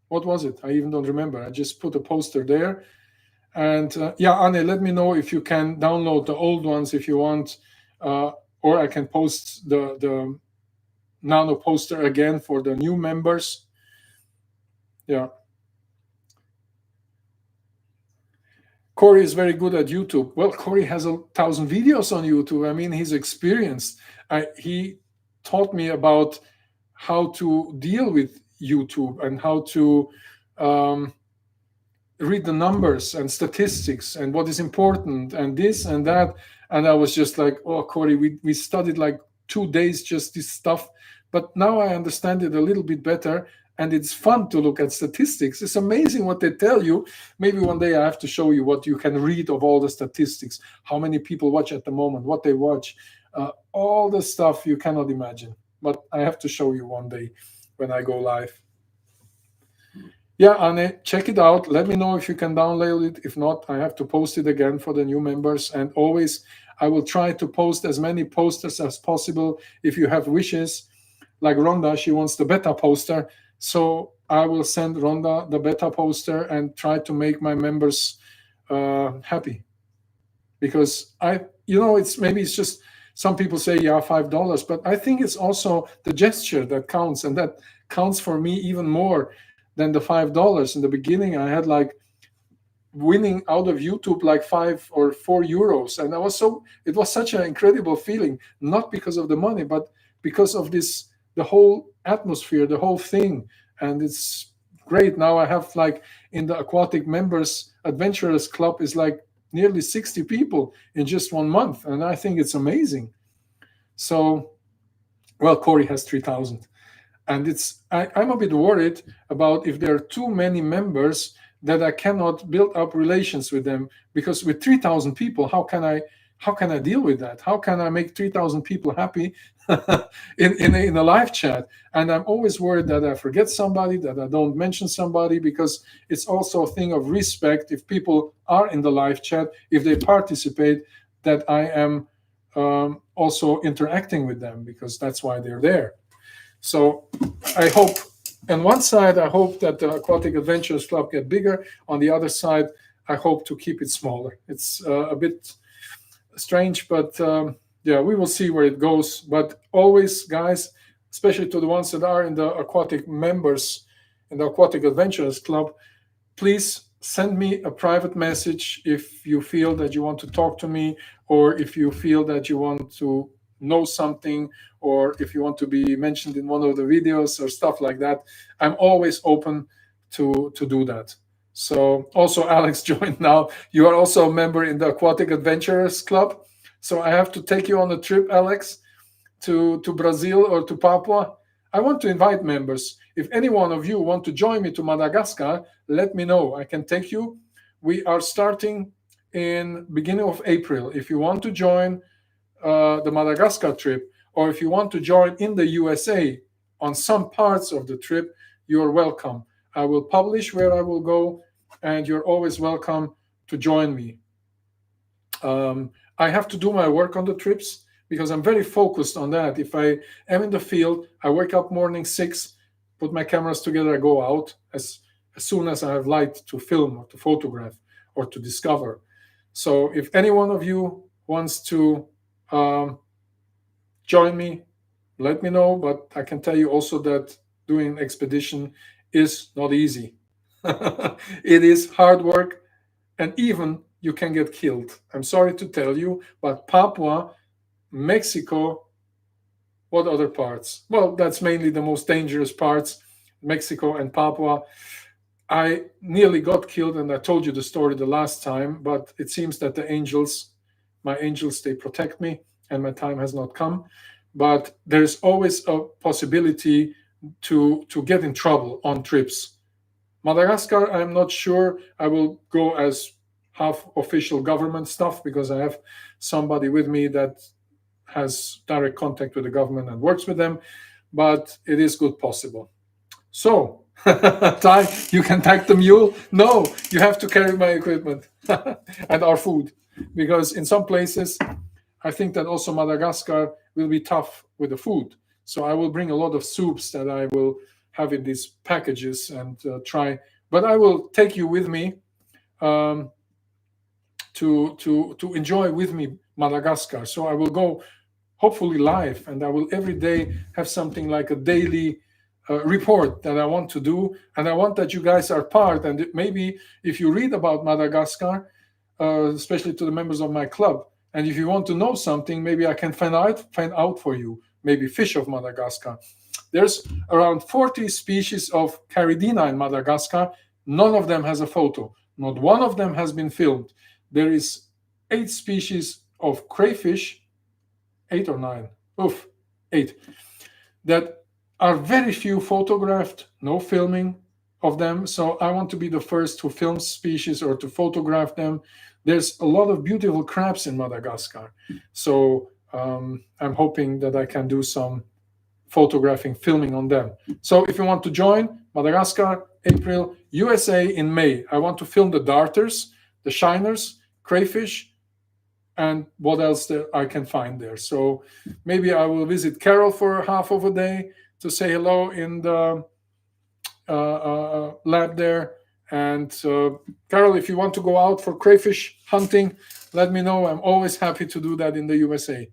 What was it? I even don't remember. I just put a poster there. And yeah, Anne, let me know if you can download the old ones if you want, or I can post the Nano poster again for the new members. Yeah. Corey is very good at YouTube. Well, Corey has 1,000 videos on YouTube. I mean, he's experienced. He taught me about how to deal with YouTube and how to read the numbers and statistics and what is important and this and that. And I was just like, oh, Corey, we studied like 2 days just this stuff. But now I understand it a little bit better. And it's fun to look at statistics. It's amazing what they tell you. Maybe one day I have to show you what you can read of all the statistics, how many people watch at the moment, what they watch, all the stuff you cannot imagine. But I have to show you one day when I go live. Yeah, Anne, check it out. Let me know if you can download it. If not, I have to post it again for the new members. And always, I will try to post as many posters as possible. If you have wishes, like Rhonda, she wants the beta poster. So I will send Rhonda the beta poster and try to make my members happy. Because it's just some people say, yeah, $5, but I think it's also the gesture that counts, and that counts for me even more than the $5. In the beginning, I had like winning out of YouTube like 5 or 4 euros, and it was such an incredible feeling, not because of the money, but because of the whole atmosphere, the whole thing. And it's great. Now I have like in the Aquatic Members Adventurers Club is like nearly 60 people in just 1 month, and I think it's amazing. So, well, Corey has 3,000. And I'm a bit worried about if there are too many members that I cannot build up relations with them, because with 3,000 people, how can I deal with that? How can I make 3,000 people happy in a live chat? And I'm always worried that I forget somebody, that I don't mention somebody, because it's also a thing of respect. If people are in the live chat, if they participate, that I am also interacting with them, because that's why they're there. So I hope, on one side, I hope that the Aquatic Adventures Club get bigger. On the other side, I hope to keep it smaller. It's a bit strange, but yeah, we will see where it goes. But always, guys, especially to the ones that are in the Aquatic members, in the Aquatic Adventures Club, please send me a private message if you feel that you want to talk to me, or if you feel that you want to know something, or if you want to be mentioned in one of the videos or stuff like that. I'm always open to do that. So also Alex joined now. You are also a member in the Aquatic Adventurers Club. So I have to take you on a trip, Alex, to Brazil or to Papua. I want to invite members. If any one of you want to join me to Madagascar, let me know. I can take you. We are starting in beginning of April. If you want to join the Madagascar trip, or if you want to join in the USA on some parts of the trip, you're welcome. I will publish where I will go, and you're always welcome to join me. I have to do my work on the trips because I'm very focused on that. If I am in the field, I wake up morning 6, put my cameras together, I go out as soon as I have light to film or to photograph or to discover. So if any one of you wants to join me, let me know. But I can tell you also that doing expedition is not easy. It is hard work, and even you can get killed. I'm sorry to tell you, but Papua, Mexico, what other parts? Well, that's mainly the most dangerous parts, Mexico and Papua. I nearly got killed, and I told you the story the last time, but it seems that my angels, they protect me, and my time has not come. But there's always a possibility to get in trouble on trips. Madagascar, I'm not sure. I will go as half official government stuff because I have somebody with me that has direct contact with the government and works with them, but it is good possible. So, Ty, you can pack the mule? No, you have to carry my equipment and our food, because in some places, I think that also Madagascar will be tough with the food. So I will bring a lot of soups that I will have in these packages and try. But I will take you with me um, to enjoy with me Madagascar. So I will go hopefully live, and I will every day have something like a daily report that I want to do, and I want that you guys are part. And maybe if you read about Madagascar, especially to the members of my club, and if you want to know something, maybe I can find out for you. Maybe fish of Madagascar. There's around 40 species of Caridina in Madagascar. None of them has a photo. Not one of them has been filmed. There is 8 species of crayfish, 8 or 9, oof, 8, that are very few photographed, no filming of them. So I want to be the first to film species or to photograph them. There's a lot of beautiful crabs in Madagascar. So I'm hoping that I can do some photographing, filming on them. So if you want to join, Madagascar, April, USA in May. I want to film the darters, the shiners, crayfish, and what else that I can find there. So maybe I will visit Carol for half of a day to say hello in the lab there. And Carol, if you want to go out for crayfish hunting, let me know. I'm always happy to do that in the USA.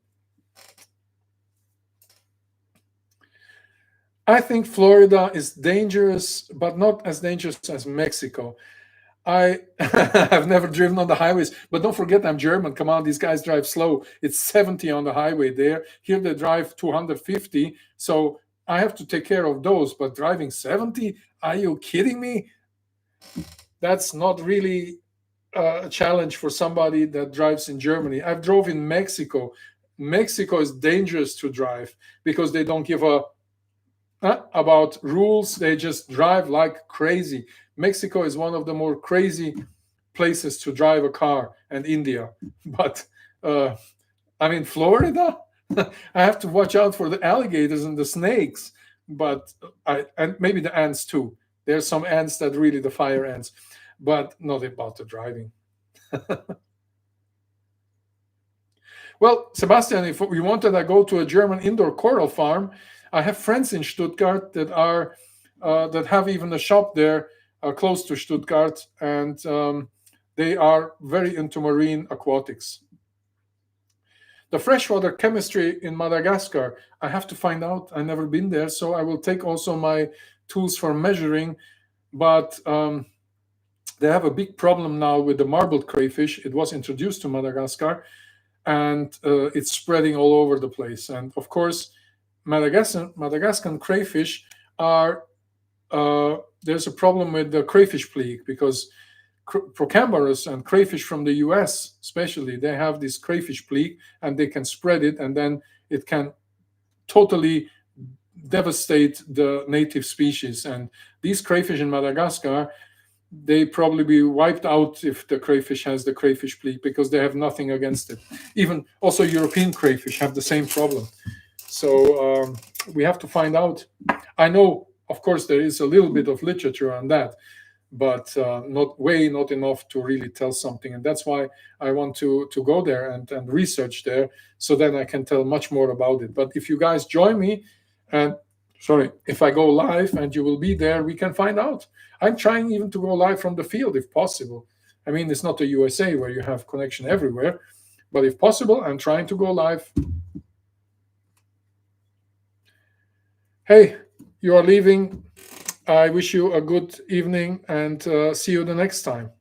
I think Florida is dangerous, but not as dangerous as Mexico. I have never driven on the highways, but don't forget I'm German. Come on, these guys drive slow. It's 70 on the highway there. Here they drive 250. So I have to take care of those. But driving 70? Are you kidding me? That's not really a challenge for somebody that drives in Germany. I've drove in Mexico. Mexico is dangerous to drive because they don't give a about rules. They just drive like crazy. Mexico is one of the more crazy places to drive a car, and India. But I mean, Florida, I have to watch out for the alligators and the snakes, but and maybe the ants too. There's some ants that really the fire ants, but not about the driving. Well, Sebastian, if we wanted to go to a German indoor coral farm, I have friends in Stuttgart that are that have even a shop there close to Stuttgart, and they are very into marine aquatics. The freshwater chemistry in Madagascar, I have to find out. I've never been there, so I will take also my tools for measuring. But they have a big problem now with the marbled crayfish. It was introduced to Madagascar, and it's spreading all over the place. And of course, Madagascan crayfish are there's a problem with the crayfish plague because Procambarus and crayfish from the US especially, they have this crayfish plague and they can spread it, and then it can totally devastate the native species. And these crayfish in Madagascar, they probably be wiped out if the crayfish has the crayfish plague because they have nothing against it. Even also European crayfish have the same problem. So we have to find out. I know, of course, there is a little bit of literature on that, but not enough to really tell something. And that's why I want to go there and research there, so then I can tell much more about it. But if you guys join me, and if I go live and you will be there, we can find out. I'm trying even to go live from the field if possible. I mean, it's not the USA where you have connection everywhere, but if possible, I'm trying to go live. Hey, you are leaving. I wish you a good evening and see you the next time.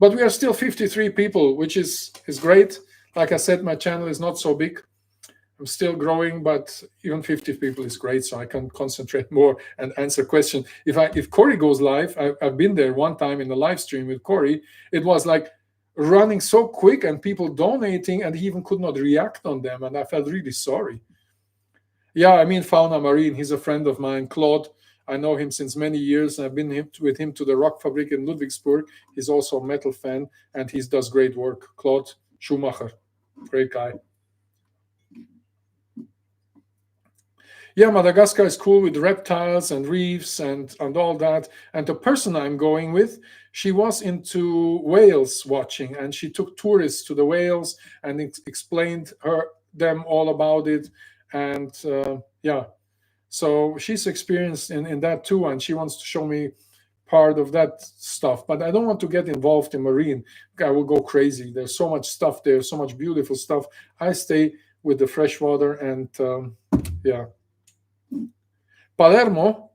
But we are still 53 people, which is great. Like I said, my channel is not so big. I'm still growing, but even 50 people is great, so I can concentrate more and answer questions. If Corey goes live, I've been there one time in the live stream with Corey. It was like running so quick and people donating, and he even could not react on them, and I felt really sorry. Yeah, I mean Fauna Marine. He's a friend of mine, Claude. I know him since many years. I've been with him to the Rock Fabrik in Ludwigsburg. He's also a metal fan, and he does great work. Claude Schumacher, great guy. Yeah, Madagascar is cool with reptiles and reefs and all that. And the person I'm going with, she was into whales watching, and she took tourists to the whales and explained them all about it. And yeah, so she's experienced in that too, and she wants to show me part of that stuff. But I don't want to get involved in marine. I will go crazy. There's so much stuff there, so much beautiful stuff. I stay with the freshwater and yeah. Palermo.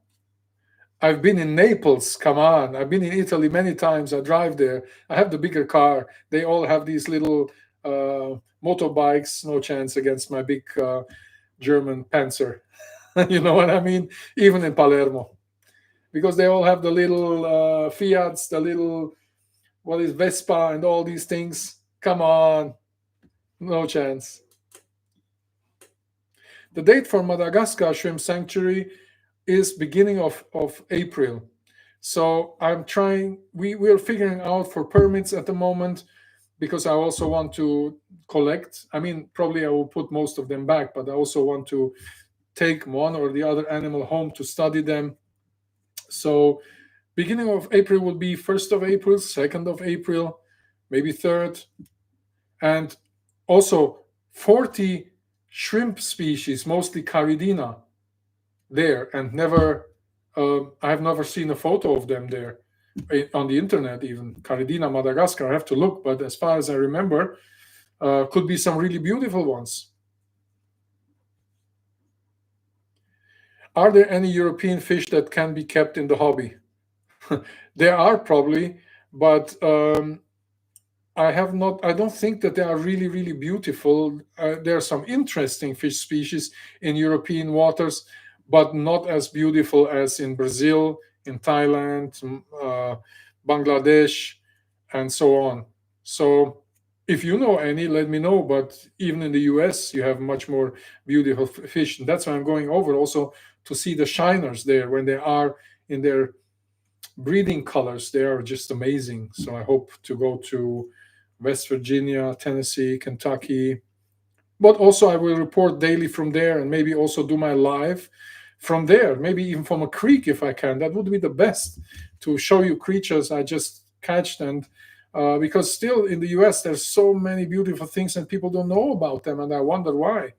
I've been in Naples. Come on. I've been in Italy many times. I drive there. I have the bigger car. They all have these little motorbikes. No chance against my big German Panzer. You know what I mean? Even in Palermo. Because they all have the little Fiats, the little, what is Vespa, and all these things. Come on. No chance. The date for Madagascar Shrimp Sanctuary is beginning of April. So I'm trying, we're figuring out for permits at the moment, because I also want to collect. I mean, probably I will put most of them back, but I also want to take one or the other animal home to study them. So beginning of April will be 1st of April, 2nd of April, maybe 3rd. And also 40 shrimp species, mostly Caridina, there, and never I have never seen a photo of them there on the internet. Even Caridina Madagascar, I have to look, but as far as I remember, could be some really beautiful ones. Are there any European fish that can be kept in the hobby? There are probably, but I have not. I don't think that they are really, really beautiful. There are some interesting fish species in European waters, but not as beautiful as in Brazil, in Thailand, Bangladesh, and so on. So, if you know any, let me know. But even in the US, you have much more beautiful fish, and that's why I'm going over also to see the shiners there when they are in their breeding colors. They are just amazing. So I hope to go to West Virginia, Tennessee, Kentucky. But also, I will report daily from there, and maybe also do my live from there, maybe even from a creek if I can. That would be the best, to show you creatures I just catched. And because still in the US, there's so many beautiful things and people don't know about them, and I wonder why.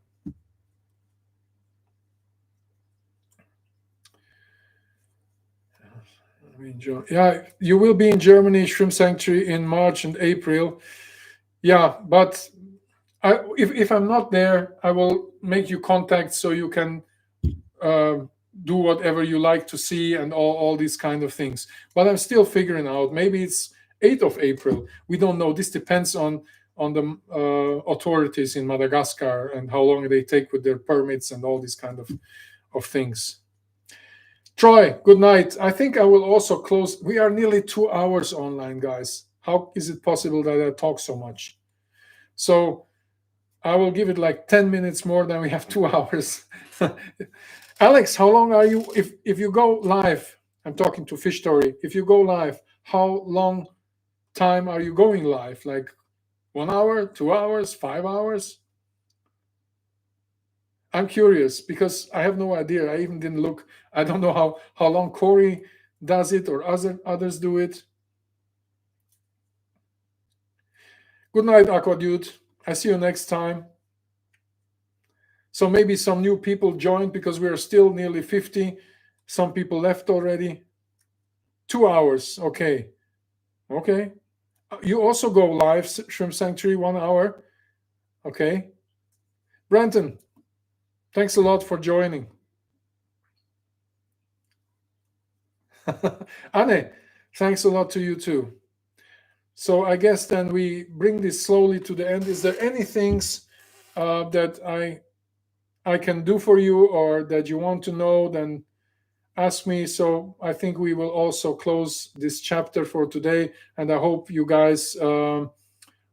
Yeah, you will be in Germany, Shrimp Sanctuary, in March and April. Yeah, but if I'm not there, I will make you contact so you can do whatever you like to see and all these kind of things. But I'm still figuring out. Maybe it's 8th of April. We don't know. This depends on the authorities in Madagascar and how long they take with their permits and all these kind of things. Troy, good night. I think I will also close. We are nearly 2 hours online, guys. How is it possible that I talk so much? So I will give it like 10 minutes more than we have 2 hours. Alex, how long are you? If you go live, I'm talking to Fish Story. If you go live, how long time are you going live? Like 1 hour, 2 hours, 5 hours? I'm curious because I have no idea. I even didn't look. I don't know how long Corey does it or others do it. Good night, Aqua Dude. I see you next time. So maybe some new people joined because we are still nearly 50. Some people left already. 2 hours. Okay. Okay. You also go live, Shrimp Sanctuary, 1 hour. Okay. Brenton, thanks a lot for joining. Anne, thanks a lot to you too. So I guess then we bring this slowly to the end. Is there any things that I can do for you or that you want to know? Then ask me. So I think we will also close this chapter for today. And I hope you guys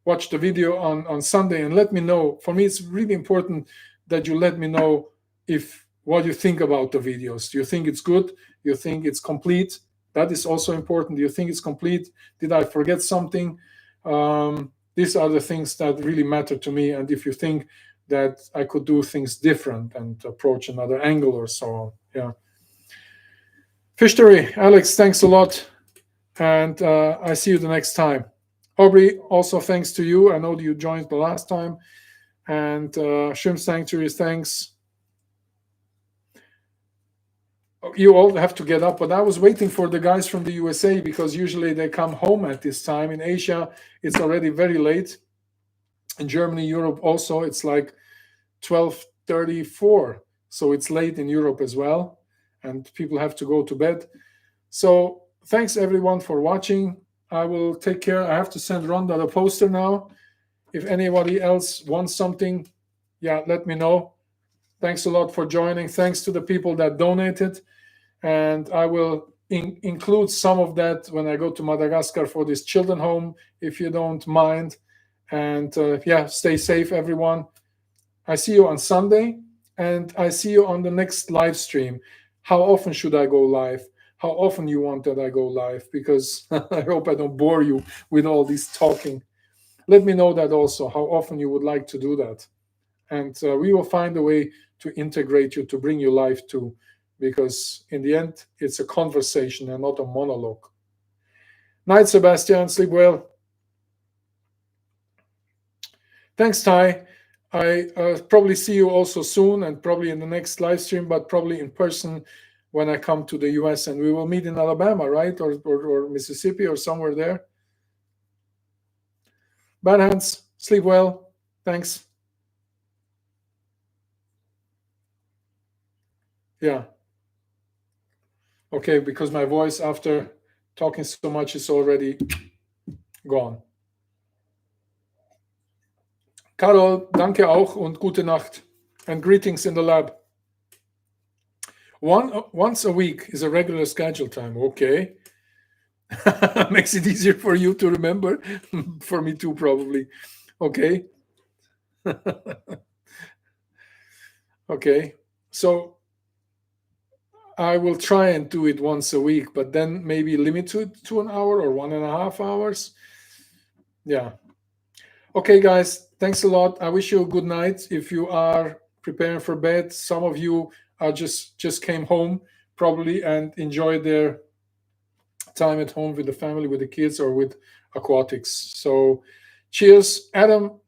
watch the video on Sunday and let me know. For me, it's really important that you let me know what you think about the videos. Do you think it's good? Do you think it's complete? That is also important. Do you think it's complete? Did I forget something? These are the things that really matter to me. And if you think that I could do things different and approach another angle or so on. Yeah. Fishtery, Alex, thanks a lot. And I see you the next time. Aubrey, also thanks to you. I know you joined the last time. And Shrimp Sanctuary, thanks. You all have to get up, but I was waiting for the guys from the USA because usually they come home at this time. In Asia, it's already very late. In Germany, Europe also, it's like 12:34. So it's late in Europe as well. And people have to go to bed. So thanks everyone for watching. I will take care. I have to send Rhonda the poster now. If anybody else wants something, yeah, let me know. Thanks a lot for joining. Thanks to the people that donated. And I will include some of that when I go to Madagascar for this children home, if you don't mind. And yeah, stay safe, everyone. I see you on Sunday, and I see you on the next live stream. How often should I go live? How often you want that I go live? Because I hope I don't bore you with all this talking. Let me know that also, how often you would like to do that. And we will find a way to integrate you, to bring you live too, because in the end, it's a conversation and not a monologue. Night, Sebastian. Sleep well. Thanks, Ty. I probably see you also soon and probably in the next live stream, but probably in person when I come to the US, and we will meet in Alabama, right? Or Mississippi or somewhere there. Bad hands. Sleep well. Thanks. Yeah. Okay, because my voice after talking so much is already gone. Carol, danke auch und gute Nacht. And greetings in the lab. Once a week is a regular schedule time. Okay. Makes it easier for you to remember. For me too, probably. Okay. Okay. So I will try and do it once a week, but then maybe limit to an hour or 1.5 hours. Yeah. Okay, guys. Thanks a lot. I wish you a good night. If you are preparing for bed, some of you are just came home probably and enjoy their time at home with the family, with the kids, or with aquatics. So cheers, Adam.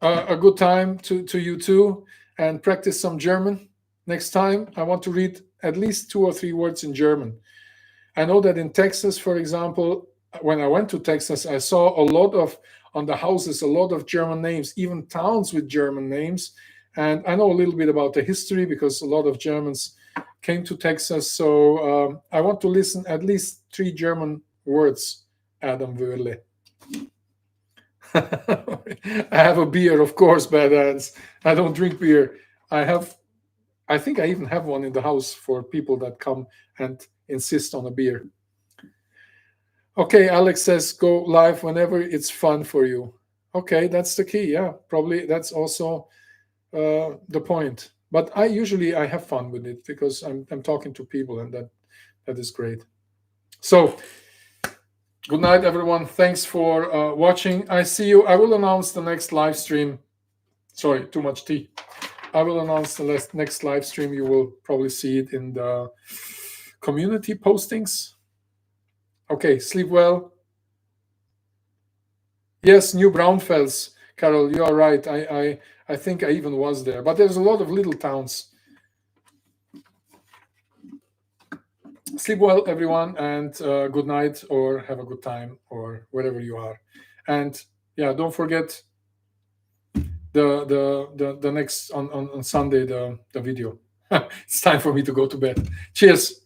A good time to you too, and practice some German. Next time, I want to read at least 2 or 3 words in German. I know that in Texas, for example, when I went to Texas, I saw a lot of, on the houses, a lot of German names, even towns with German names. And I know a little bit about the history because a lot of Germans came to Texas. So I want to listen at least 3 German words, Adam Wörle. I have a beer, of course, bad hands. I don't drink beer. I think I even have one in the house for people that come and insist on a beer. Okay, Alex says go live whenever it's fun for you. Okay, that's the key. Yeah, probably that's also the point. But I have fun with it because I'm talking to people, and that is great. So good night, everyone. Thanks for watching. I see you. I will announce the next live stream. Sorry, too much tea. I will announce the next live stream. You will probably see it in the community postings. Okay, sleep well. Yes, New Braunfels, Carol, you are right. I think I even was there, but there's a lot of little towns. Sleep well, everyone, and good night, or have a good time, or wherever you are. And yeah, don't forget the next on Sunday the video. It's time for me to go to bed. Cheers.